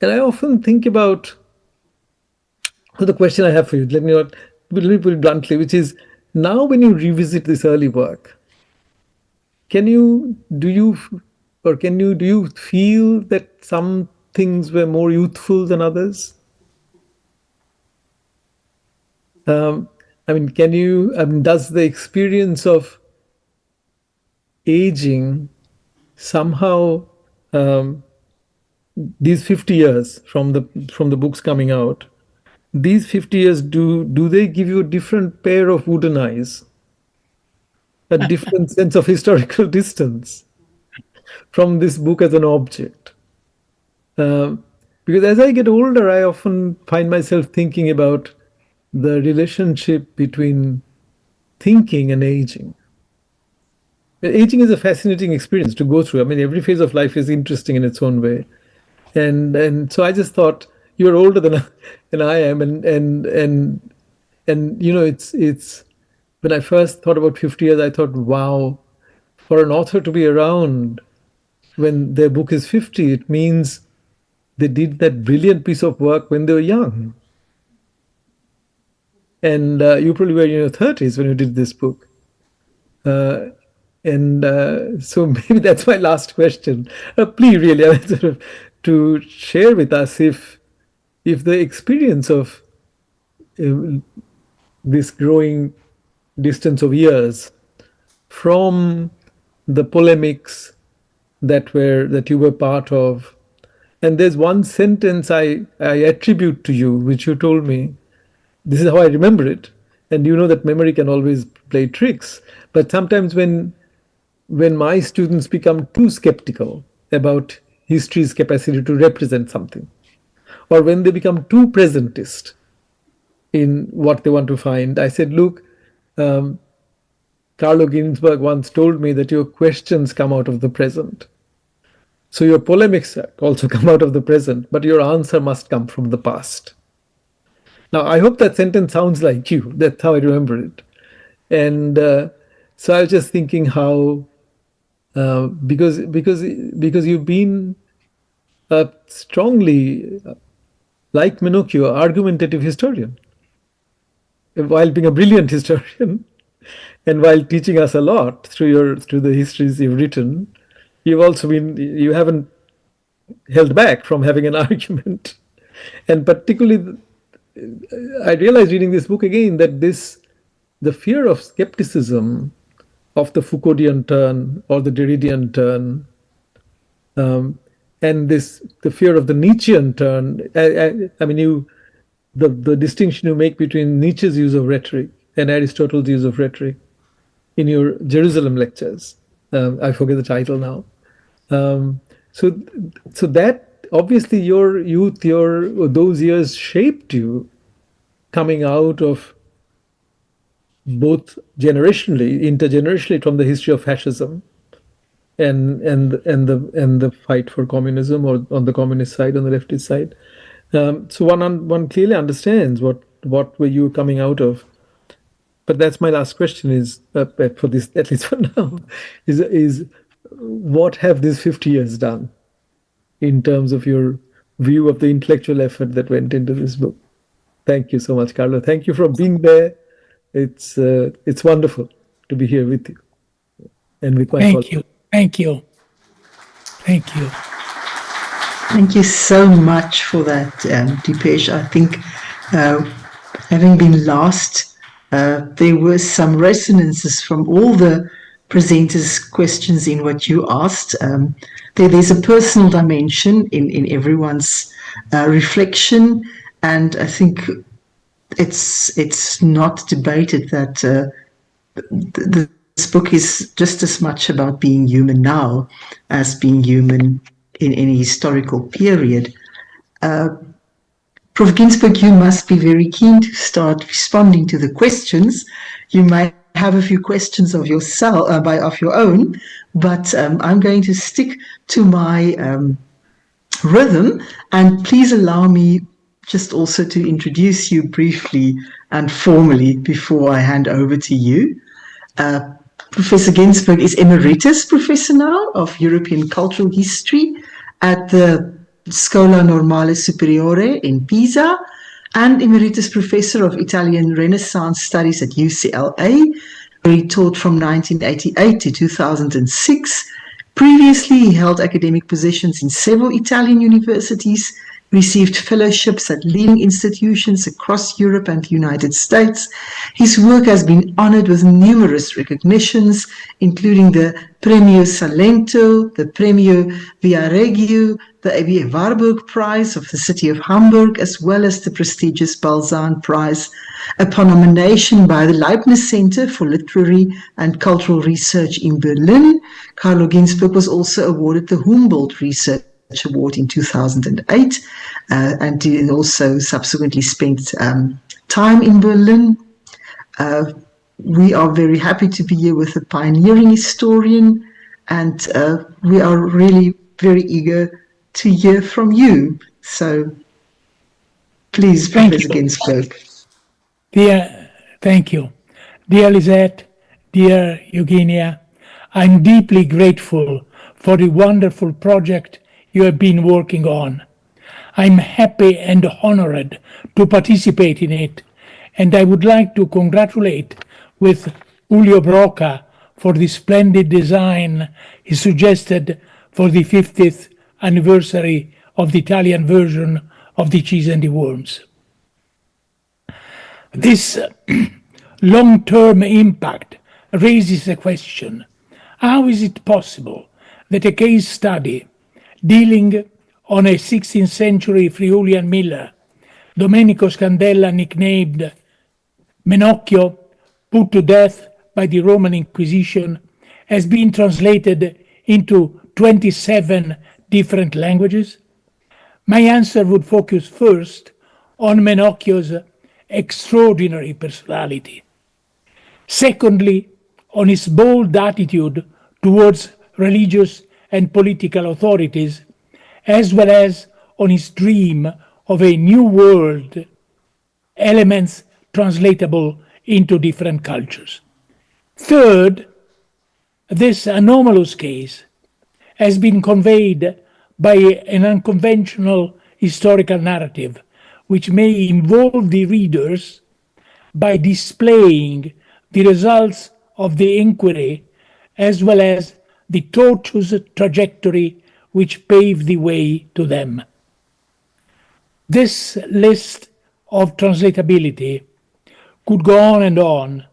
I often think about, so the question I have for you, let me put it bluntly, which is, now when you revisit this early work, do you feel that some things were more youthful than others? Does the experience of aging somehow, these 50 years from the books coming out, these 50 years, do they give you a different pair of wooden eyes, a different sense of historical distance from this book as an object? Because as I get older, I often find myself thinking about the relationship between thinking and aging. Aging is a fascinating experience to go through. Every phase of life is interesting in its own way. And so I just thought, you're older than I am, and it's when I first thought about 50 years, I thought, wow, for an author to be around when their book is 50, it means they did that brilliant piece of work when they were young. And you probably were in your 30s when you did this book. So maybe that's my last question. Please, really, sort of to share with us if the experience of this growing distance of years from the polemics that you were part of. And there's one sentence I attribute to you, which you told me. This is how I remember it. And you know that memory can always play tricks. But sometimes when my students become too skeptical about history's capacity to represent something, or when they become too presentist in what they want to find, I said, look, Carlo Ginzburg once told me that your questions come out of the present. So your polemics also come out of the present, but your answer must come from the past. Now, I hope that sentence sounds like you. That's how I remember it. And so I was just thinking how, because you've been strongly, like Minocchio, argumentative historian, while being a brilliant historian, and while teaching us a lot through the histories you've written, you haven't held back from having an argument. And particularly, I realized reading this book again that the fear of skepticism of the Foucauldian turn or the Derridian turn, and the fear of the Nietzschean turn. I mean, the distinction you make between Nietzsche's use of rhetoric and Aristotle's use of rhetoric in your Jerusalem lectures. I forget the title now. So that obviously your youth, those years shaped you, coming out of both intergenerationally from the history of fascism and the fight for communism, or on the communist side, on the leftist side. So one clearly understands what were you coming out of. But that's my last question is for this, at least for now, is what have these 50 years done in terms of your view of the intellectual effort that went into this book? Thank you so much, Carlo. Thank you for being there. It's wonderful to be here with you. And with my Thank you. Thank you. Thank you. Thank you so much for that, Dipesh. I think having been last, there were some resonances from all the presenters' questions in what you asked. There's a personal dimension in everyone's reflection, and I think it's not debated that this book is just as much about being human now as being human in any historical period. Prof. Ginsburg, you must be very keen to start responding to the questions. You might have a few questions of yourself, of your own, but I'm going to stick to my rhythm, and please allow me just also to introduce you briefly and formally before I hand over to you. Professor Ginsburg is Emeritus Professor now of European Cultural History at the Scuola Normale Superiore in Pisa, and Emeritus Professor of Italian Renaissance Studies at UCLA, where he taught from 1988 to 2006. Previously, he held academic positions in several Italian universities, received fellowships at leading institutions across Europe and the United States. His work has been honored with numerous recognitions, including the Premio Salento, the Premio Viareggio, the A.B. Warburg Prize of the city of Hamburg, as well as the prestigious Balzan Prize. Upon nomination by the Leibniz Center for Literary and Cultural Research in Berlin, Carlo Ginzburg was also awarded the Humboldt Research Award in 2008, and he also subsequently spent time in Berlin. We are very happy to be here with a pioneering historian, and we are really very eager to hear from you. So please, Professor Ginsburg. Thank you. Dear Lisette, dear Eugenia, I'm deeply grateful for the wonderful project you have been working on. I'm happy and honored to participate in it, and I would like to congratulate with Julio Broca for the splendid design he suggested for the 50th anniversary of the Italian version of The Cheese and the Worms. This long-term impact raises the question, how is it possible that a case study dealing on a 16th century Friulian miller, Domenico Scandella, nicknamed Menocchio, put to death by the Roman Inquisition, has been translated into 27 different languages? My answer would focus first on Menocchio's extraordinary personality. Secondly, on his bold attitude towards religious and political authorities, as well as on his dream of a new world, elements translatable into different cultures. Third, this anomalous case has been conveyed by an unconventional historical narrative, which may involve the readers by displaying the results of the inquiry as well as the tortuous trajectory which paved the way to them. This list of translatability could go on,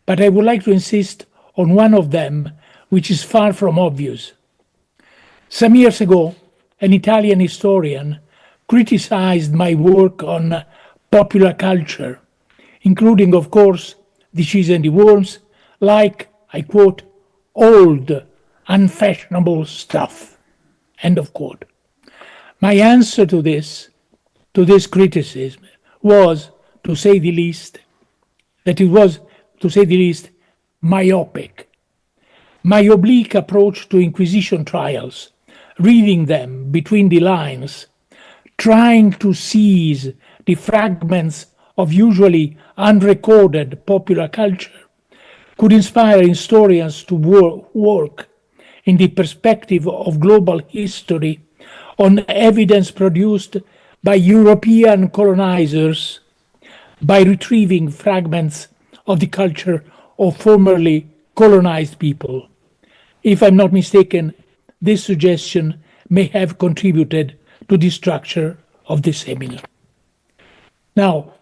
but I would like to insist on one of them, which is far from obvious. Some years ago, an Italian historian criticized my work on popular culture, including, of course, The Cheese and the Worms, like, I quote, old, unfashionable stuff, end of quote. My answer to this criticism was, to say the least, myopic. My oblique approach to Inquisition trials, reading them between the lines, trying to seize the fragments of usually unrecorded popular culture, could inspire historians to work in the perspective of global history on evidence produced by European colonizers by retrieving fragments of the culture of formerly colonized people. If I'm not mistaken, this suggestion may have contributed to the structure of the seminar. Now,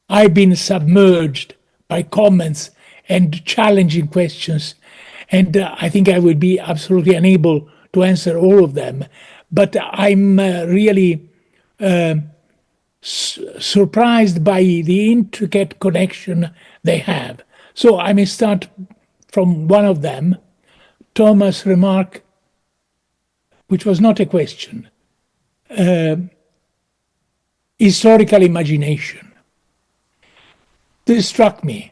I've been submerged by comments and challenging questions, and I think I would be absolutely unable to answer all of them, but I'm really surprised by the intricate connection they have. So I may start from one of them, Thomas' remark, which was not a question, historical imagination. This struck me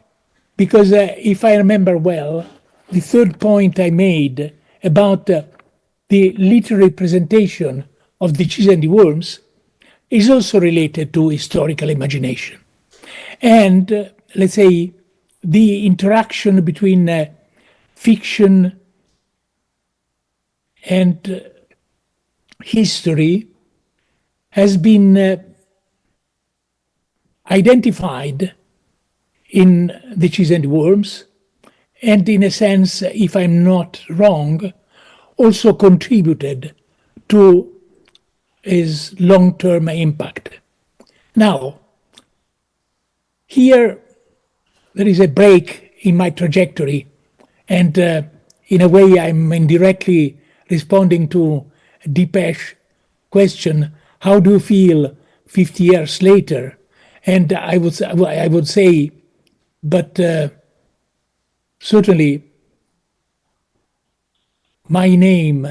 because if I remember well, the third point I made about the literary presentation of The Cheese and the Worms is also related to historical imagination. And let's say the interaction between fiction and history has been identified in The Cheese and the Worms, and in a sense, if I'm not wrong, also contributed to his long-term impact. Now, here there is a break in my trajectory, and in a way I'm indirectly responding to Deepesh question, how do you feel 50 years later? And I would say, but certainly my name,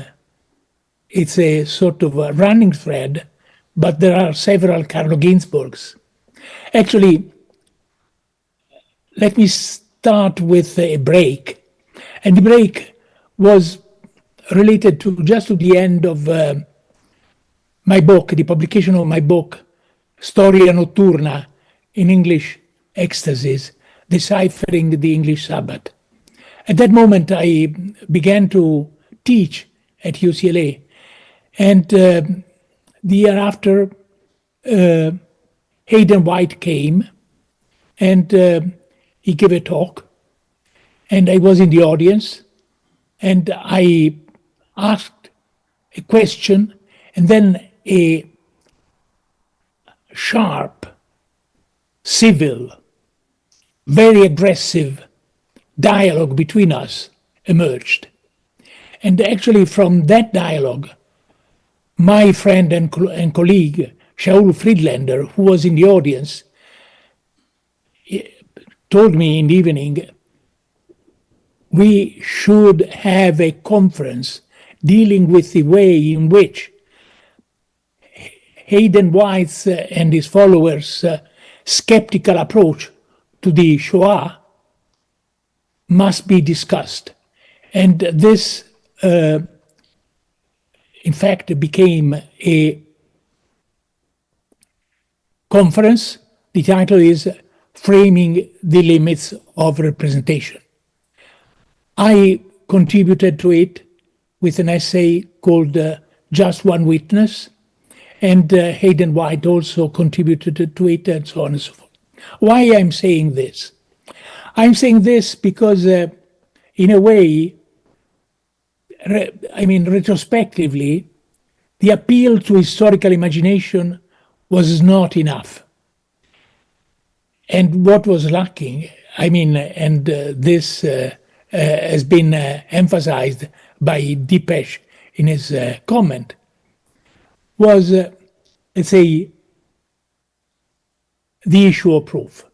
it's a sort of a running thread, but there are several Carlo Ginzburgs. Actually, let me start with a break. And the break was related to just to the end of my book, the publication of my book, Storia Notturna, in English, Ecstasies, Deciphering the English Sabbath. At that moment, I began to teach at UCLA. And the year after, Hayden White came, and he gave a talk. And I was in the audience, and I asked a question, and then a sharp, civil, very aggressive dialogue between us emerged. And actually from that dialogue, my friend and colleague, Shaul Friedlander, who was in the audience, told me in the evening, we should have a conference dealing with the way in which Hayden White's and his followers' skeptical approach to the Shoah must be discussed. And this, in fact, became a conference. The title is Framing the Limits of Representation. I contributed to it with an essay called Just One Witness, and Hayden White also contributed to it, and so on and so forth. Why I'm saying this? I'm saying this because, in a way, retrospectively, the appeal to historical imagination was not enough. And what was lacking, this has been emphasized by Dipesh in his comment, was, let's say, the issue of proof.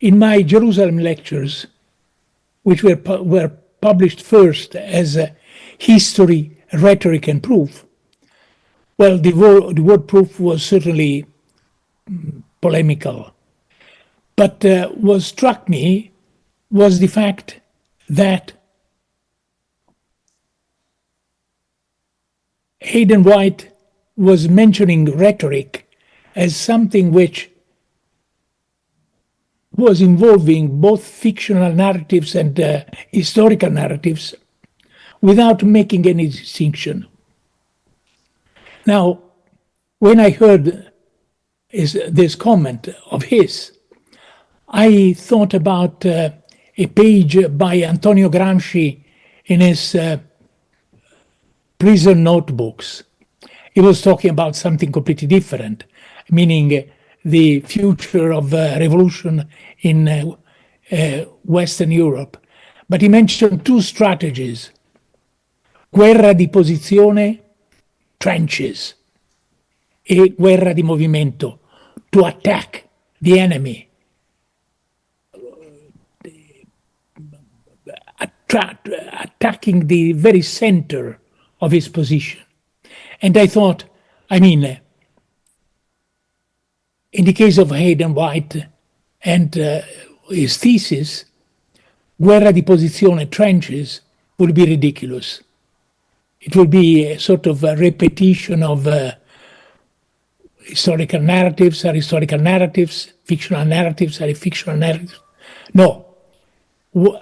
In my Jerusalem lectures, which were published first as History, Rhetoric, and Proof, well, the word proof was certainly polemical. But what struck me was the fact that Hayden White was mentioning rhetoric as something which was involving both fictional narratives and historical narratives without making any distinction. Now, when I heard this comment of his, I thought about a page by Antonio Gramsci in his prison notebooks. He was talking about something completely different, meaning the future of revolution in Western Europe. But he mentioned two strategies: guerra di posizione, trenches, e guerra di movimento, to attack the enemy, attacking the very center of his position. And I thought, in the case of Hayden White and his thesis, guerra di posizione, trenches, would be ridiculous. It will be a sort of a repetition of historical narratives are historical narratives, fictional narratives are fictional narratives. No,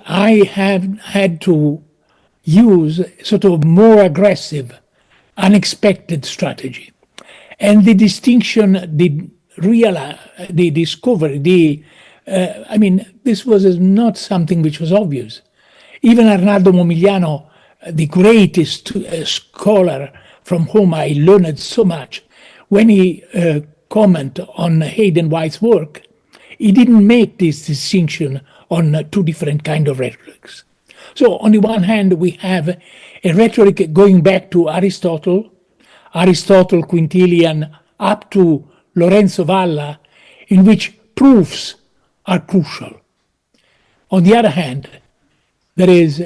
I have had to use sort of more aggressive, unexpected strategy. And the distinction, the discovery, this was not something which was obvious. Even Arnaldo Momigliano, the greatest scholar from whom I learned so much, when he commented on Hayden White's work, he didn't make this distinction on two different kinds of rhetorics. So on the one hand, we have a rhetoric going back to Aristotle, Quintilian, up to Lorenzo Valla, in which proofs are crucial. On the other hand, there is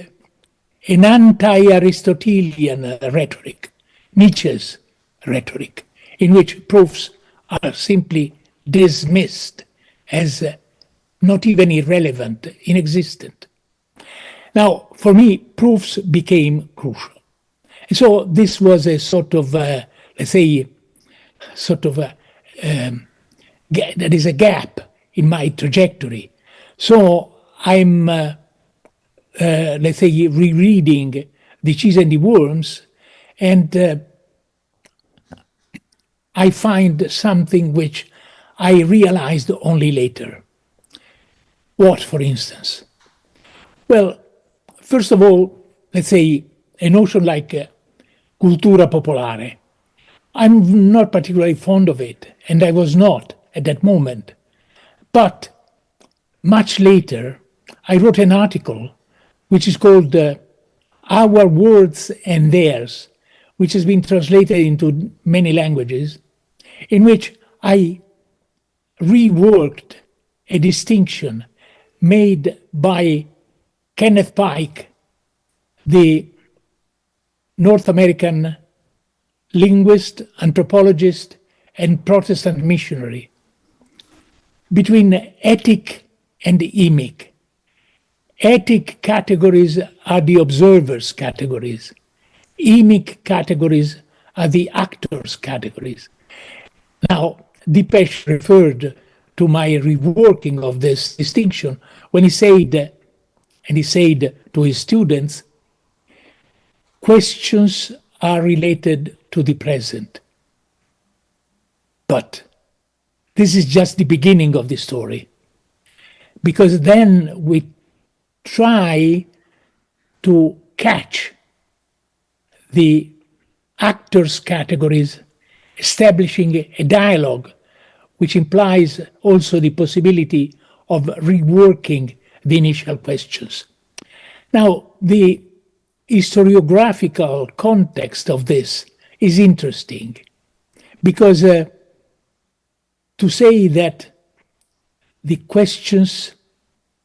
an anti-Aristotelian rhetoric, Nietzsche's rhetoric, in which proofs are simply dismissed as not even irrelevant, inexistent. Now, for me, proofs became crucial. And so this was a sort of, there is a gap in my trajectory. So I'm, rereading The Cheese and the Worms, and I find something which I realized only later. What, for instance? Well, first of all, let's say a notion like cultura popolare. I'm not particularly fond of it, and I was not at that moment. But much later, I wrote an article which is called Our Words and Theirs, which has been translated into many languages, in which I reworked a distinction made by Kenneth Pike, the North American linguist, anthropologist, and Protestant missionary, between ethic and emic. Ethic categories are the observers' categories. Emic categories are the actors' categories. Now, Dipesh referred to my reworking of this distinction when he said, to his students, questions are related to the present. But this is just the beginning of the story, because then we try to catch the actors' categories, establishing a dialogue which implies also the possibility of reworking the initial questions. Now, the historiographical context of this is interesting, because to say that the questions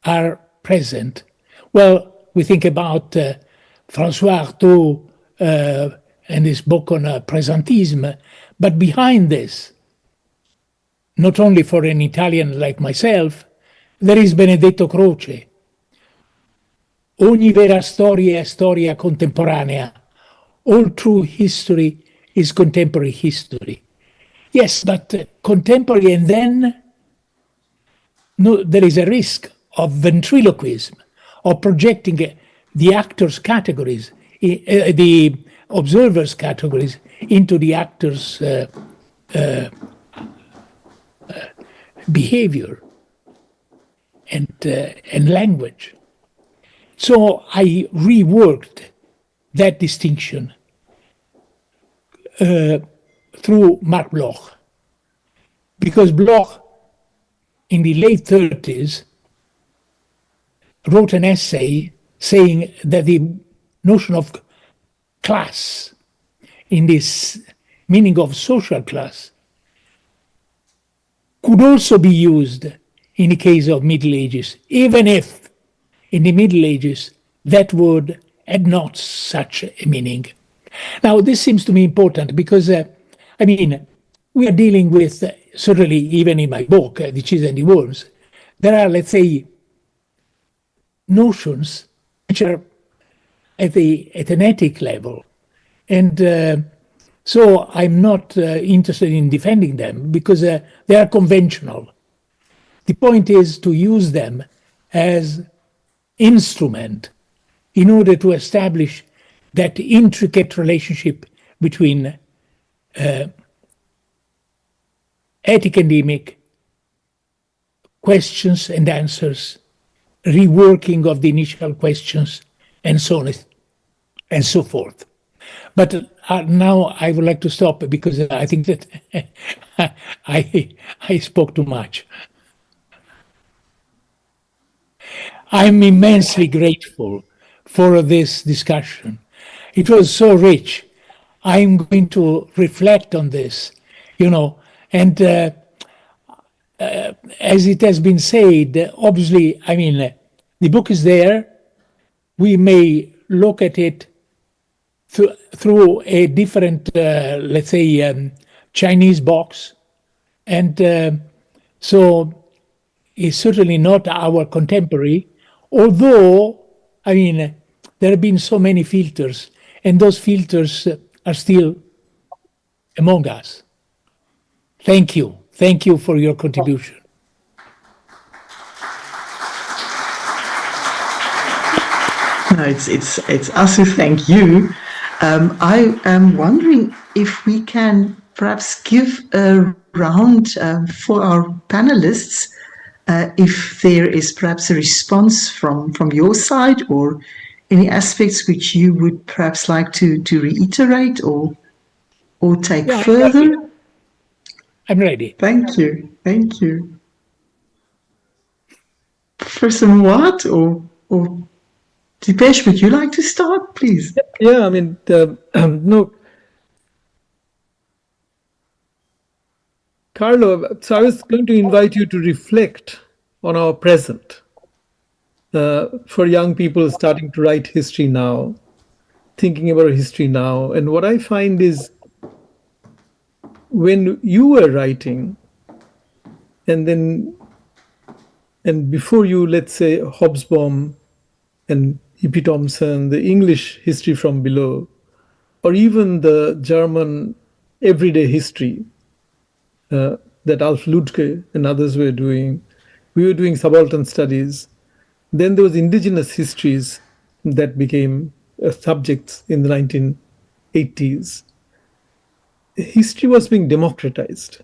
are present, well, we think about François Artaud and his book on presentisme, but behind this, not only for an Italian like myself, there is Benedetto Croce. Ogni vera storia è storia contemporanea. All true history is contemporary history. Yes, but contemporary, and then there is a risk of ventriloquism, of projecting the actors' categories, the observers' categories into the actors' behavior and language. So I reworked that distinction through Marc Bloch, because Bloch, in the late 30s, wrote an essay saying that the notion of class, in this meaning of social class, could also be used in the case of Middle Ages, even if in the Middle Ages that word had not such a meaning. Now, this seems to me important because, we are dealing with, certainly even in my book, The Cheese and the Worms, there are, let's say, notions which are at an ethic level. And so I'm not interested in defending them because they are conventional. The point is to use them as instrument in order to establish that intricate relationship between ethic and emic, questions and answers, reworking of the initial questions, and so on and so forth. But now I would like to stop because I think that I spoke too much. I'm immensely grateful for this discussion. It was so rich. I'm going to reflect on this, and as it has been said, obviously, the book is there. We may look at it through a different, let's say, Chinese box. And so it's certainly not our contemporary, although, there have been so many filters, and those filters are still among us. Thank you. Thank you for your contribution. No, it's us who thank you. I am wondering if we can perhaps give a round for our panelists, if there is perhaps a response from your side or any aspects which you would perhaps like to reiterate or take further. I'm ready. Thank you. Thank you. Professor Moat or Dipesh, would you like to start, please? Yeah, I mean, no. Carlo, so I was going to invite you to reflect on our present. For young people starting to write history now, thinking about history now. And what I find is when you were writing, and before you, let's say, Hobsbawm and E.P. Thompson, the English history from below, or even the German everyday history that Alf Ludke and others were doing, we were doing subaltern studies. Then there was indigenous histories that became subjects in the 1980s. History was being democratized.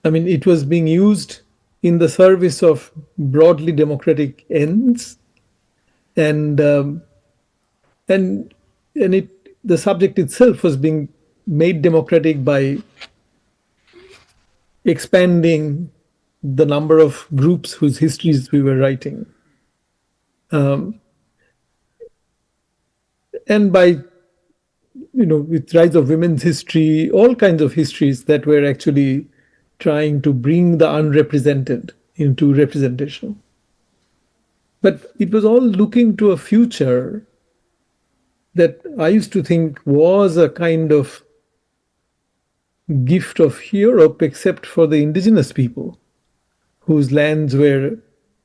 I mean, it was being used in the service of broadly democratic ends, and the subject itself was being made democratic by expanding the number of groups whose histories we were writing, and by, with rise of women's history, all kinds of histories that were actually trying to bring the unrepresented into representation. But it was all looking to a future that I used to think was a kind of gift of Europe, except for the indigenous people whose lands were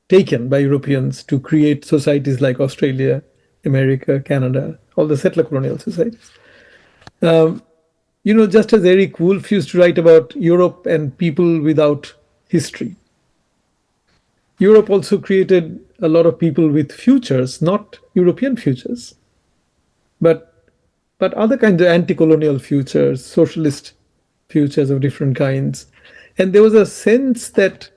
taken by Europeans to create societies like Australia, America, Canada, all the settler colonial societies. Just as Eric Wolff used to write about Europe and people without history, Europe also created a lot of people with futures, not European futures, but other kinds of anti-colonial futures, socialist futures of different kinds. And there was a sense that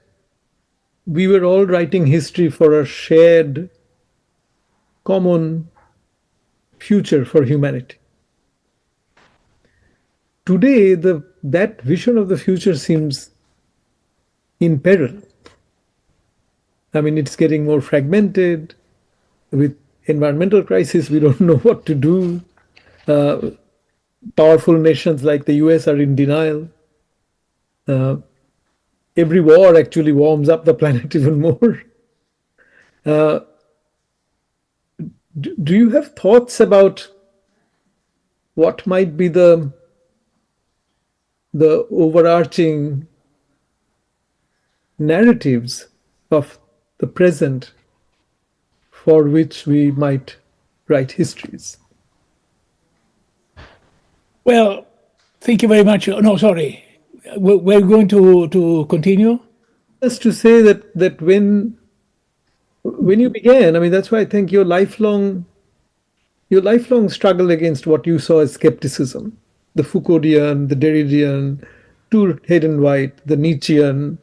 we were all writing history for a shared, common future for humanity. Today, that vision of the future seems in peril. I mean, it's getting more fragmented. With environmental crisis, we don't know what to do. Powerful nations like the US are in denial. Every war actually warms up the planet even more. Do you have thoughts about what might be the overarching narratives of the present for which we might write histories? Well, thank you very much. No, sorry. We're going to continue? Just to say that when you began, I mean, that's why I think your lifelong struggle against what you saw as skepticism, the Foucauldian, the Derridian, to Hayden White, the Nietzschean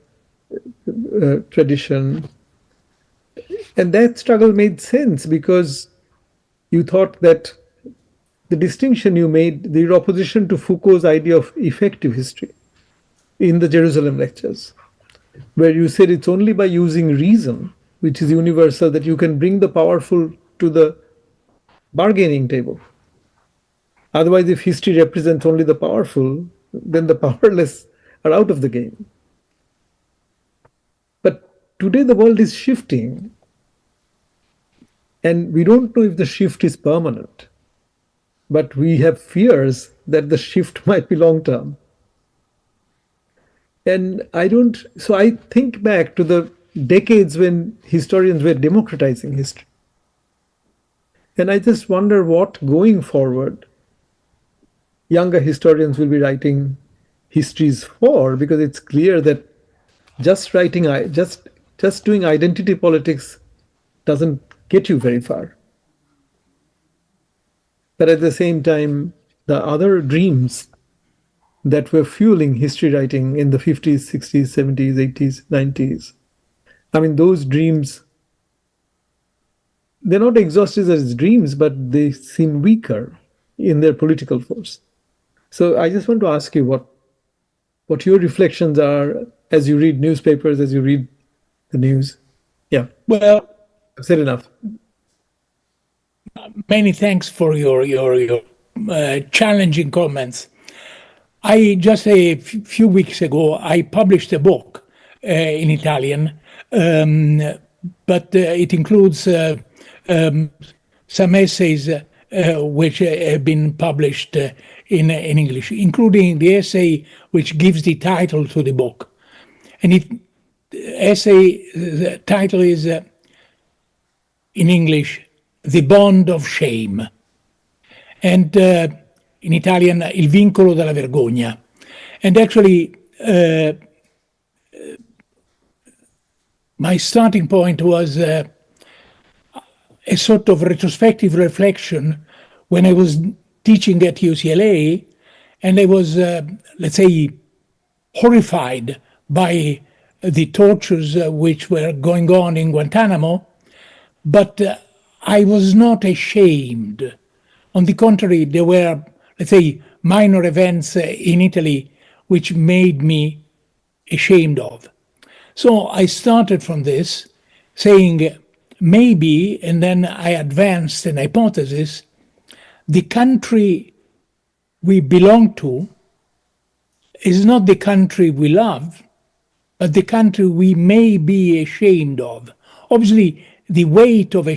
tradition. And that struggle made sense because you thought that the distinction you made, the opposition to Foucault's idea of effective history in the Jerusalem lectures, where you said it's only by using reason, which is universal, that you can bring the powerful to the bargaining table. Otherwise, if history represents only the powerful, then the powerless are out of the game. But today the world is shifting, and we don't know if the shift is permanent, but we have fears that the shift might be long-term. And so I think back to the decades when historians were democratizing history. And I just wonder what, going forward, younger historians will be writing histories for, because it's clear that just doing identity politics doesn't get you very far. But at the same time, the other dreams that were fueling history writing in the 50s, 60s, 70s, 80s, 90s, I mean, those dreams, they're not exhausted as dreams, but they seem weaker in their political force. So I just want to ask you what your reflections are as you read newspapers, as you read the news. Yeah. Well, I've said enough. Many thanks for your challenging comments. I just a few weeks ago I published a book in Italian, but it includes some essays which have been published in English, including the essay which gives the title to the book. And the title is in English, The Bond of Shame, and in Italian, Il vincolo della vergogna. And actually, my starting point was a sort of retrospective reflection when I was teaching at UCLA, and I was, let's say, horrified by the tortures which were going on in Guantanamo, but I was not ashamed. On the contrary, there were, let's say, minor events in Italy which made me ashamed of. So I started from this, saying maybe, and then I advanced an hypothesis, the country we belong to is not the country we love, but the country we may be ashamed of. Obviously, the weight of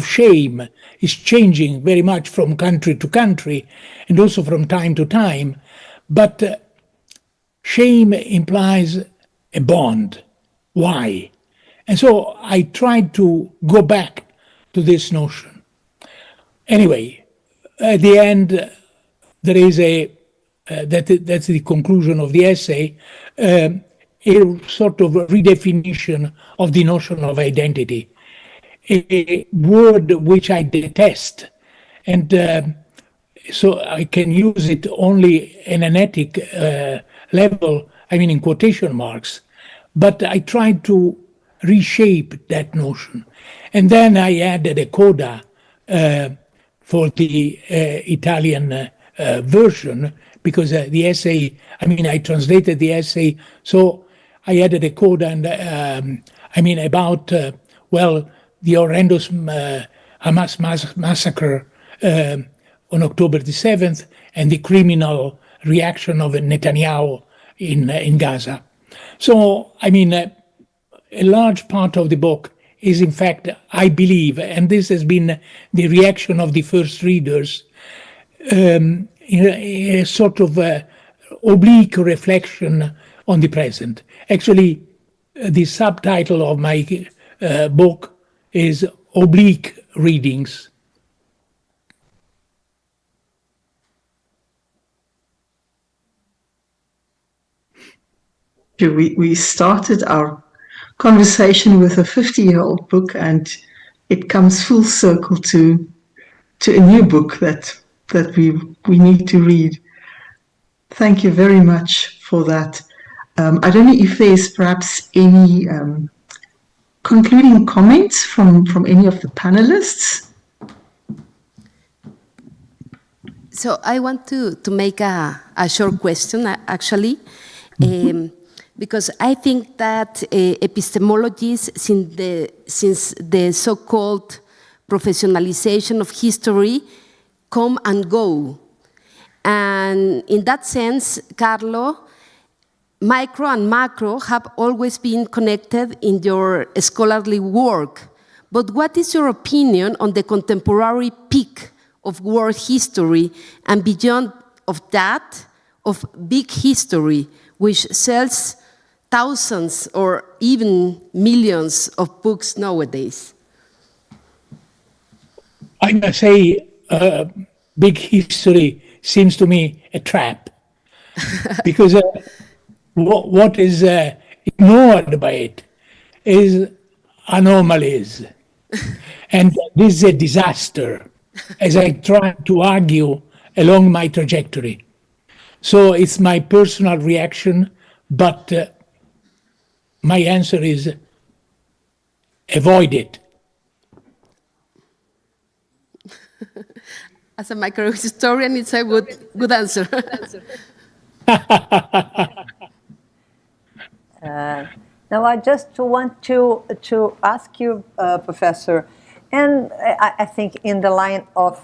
shame is changing very much from country to country and also from time to time, but shame implies a bond. Why? And so I tried to go back to this notion. Anyway, at the end, there is that's the conclusion of the essay, a sort of redefinition of the notion of identity, a word which I detest, and so I can use it only in an ethic level, I mean in quotation marks, but I tried to reshape that notion. And then I added a coda for the Italian version, because the essay, I mean, I translated the essay, so I added a coda, and I mean, about, well, the horrendous Hamas massacre on October the 7th, and the criminal reaction of Netanyahu in Gaza. So, I mean, a large part of the book is, in fact, I believe, and this has been the reaction of the first readers, in a sort of oblique reflection on the present. Actually, the subtitle of my book is Oblique Readings. We started our conversation with a 50-year-old book, and it comes full circle to a new book that we need to read. Thank you very much for that. I don't know if there's perhaps any concluding comments from any of the panelists. So I want to make a short question, actually, because I think that epistemologists, since the so-called professionalization of history, come and go. And in that sense, Carlo, micro and macro have always been connected in your scholarly work. But what is your opinion on the contemporary peak of world history, and beyond of that, of big history, which sells thousands or even millions of books nowadays? I must say, big history seems to me a trap, because what is ignored by it is anomalies. And this is a disaster, as I try to argue along my trajectory. So it's my personal reaction, but my answer is avoid it. As a microhistorian, it's a good answer. Now, I just want to ask you, Professor, And I think in the line of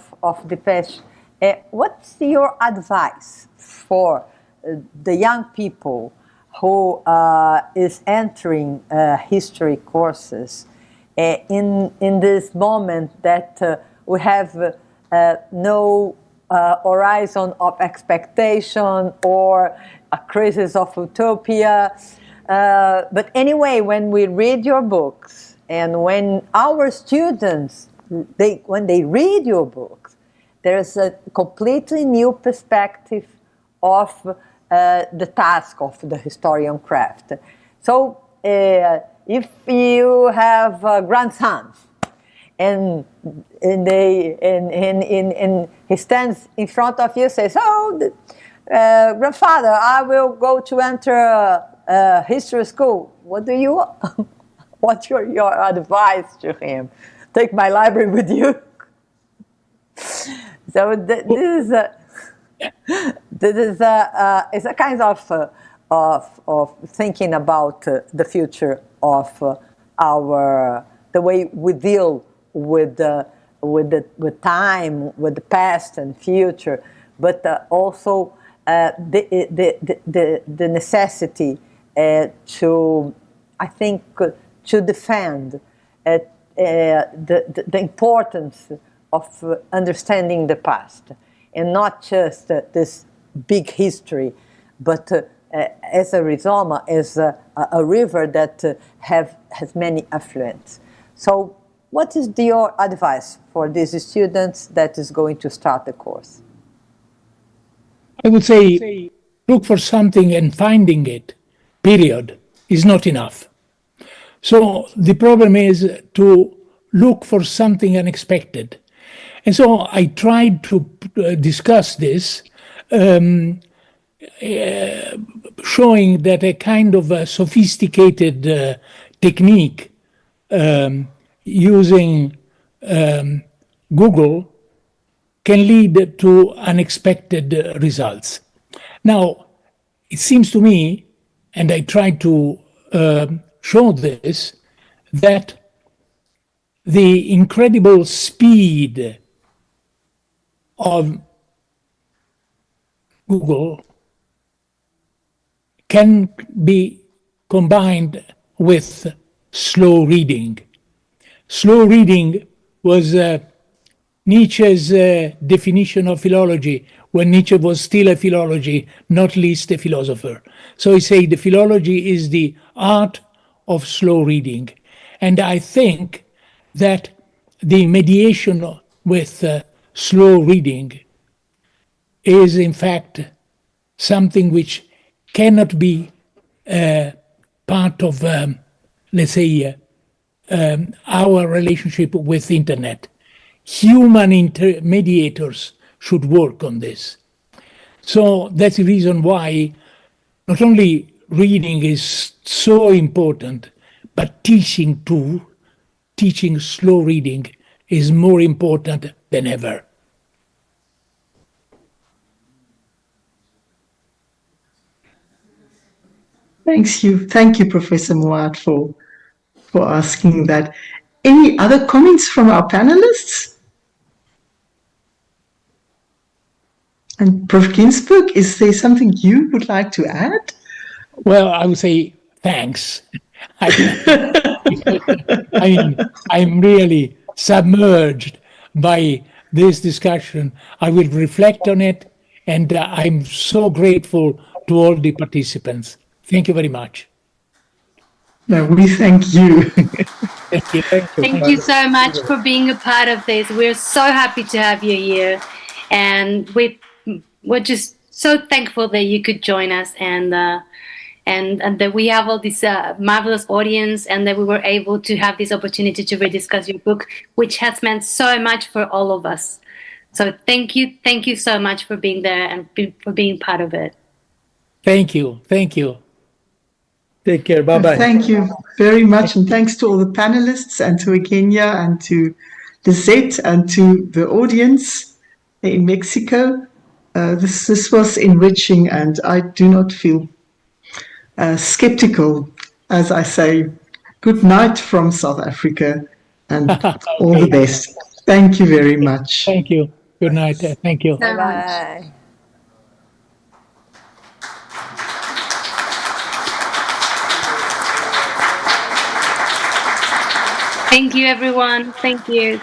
Depeche, what's your advice for the young people who is entering history courses in this moment that we have no horizon of expectation or a crisis of utopia? But anyway, when we read your books and when our students, when they read your books, there's a completely new perspective of the task of the historian craft. So if you have grandsons and he stands in front of you and says, "Oh, grandfather, I will go to enter history school." What do you? What's your advice to him? Take my library with you. So this is a kind of thinking about the future of the way we deal with time, with the past and future, but also the necessity to, I think, to defend the importance of understanding the past, and not just this big history, but as a rizoma, as a river that has many affluents. So what is your advice for these students that is going to start the course? I would say look for something, and finding it, period, is not enough. So the problem is to look for something unexpected. And so I tried to discuss this, showing that a kind of a sophisticated technique using Google can lead to unexpected results. Now, it seems to me, and I tried to show this, that the incredible speed of Google can be combined with slow reading. Slow reading was Nietzsche's definition of philology, when Nietzsche was still a philology, not least a philosopher. So he said the philology is the art of slow reading. And I think that the mediation with slow reading is in fact something which cannot be part of, let's say, our relationship with internet. Human mediators should work on this. So that's the reason why not only reading is so important, but teaching slow reading is more important than ever. Thank you, Professor Moat, for asking that. Any other comments from our panelists? And Prof. Ginsburg, is there something you would like to add? Well, I would say thanks. I mean, I'm really submerged by this discussion. I will reflect on it, and I'm so grateful to all the participants. Thank you very much. No, we thank you. Thank you. Thank you so much for being a part of this. We're so happy to have you here, and we're just so thankful that you could join us, and that we have all this marvelous audience, and that we were able to have this opportunity to rediscuss your book, which has meant so much for all of us. So thank you so much for being there and for being part of it. Thank you. Take care. Bye-bye. Thank you very much, and thanks to all the panelists, and to Eugenia, and to Lisette, and to the audience in Mexico. This was enriching, and I do not feel skeptical as I say good night from South Africa and all the best. Thank you very much. Thank you. Good night. Thank you. Bye. Thank you, everyone. Thank you.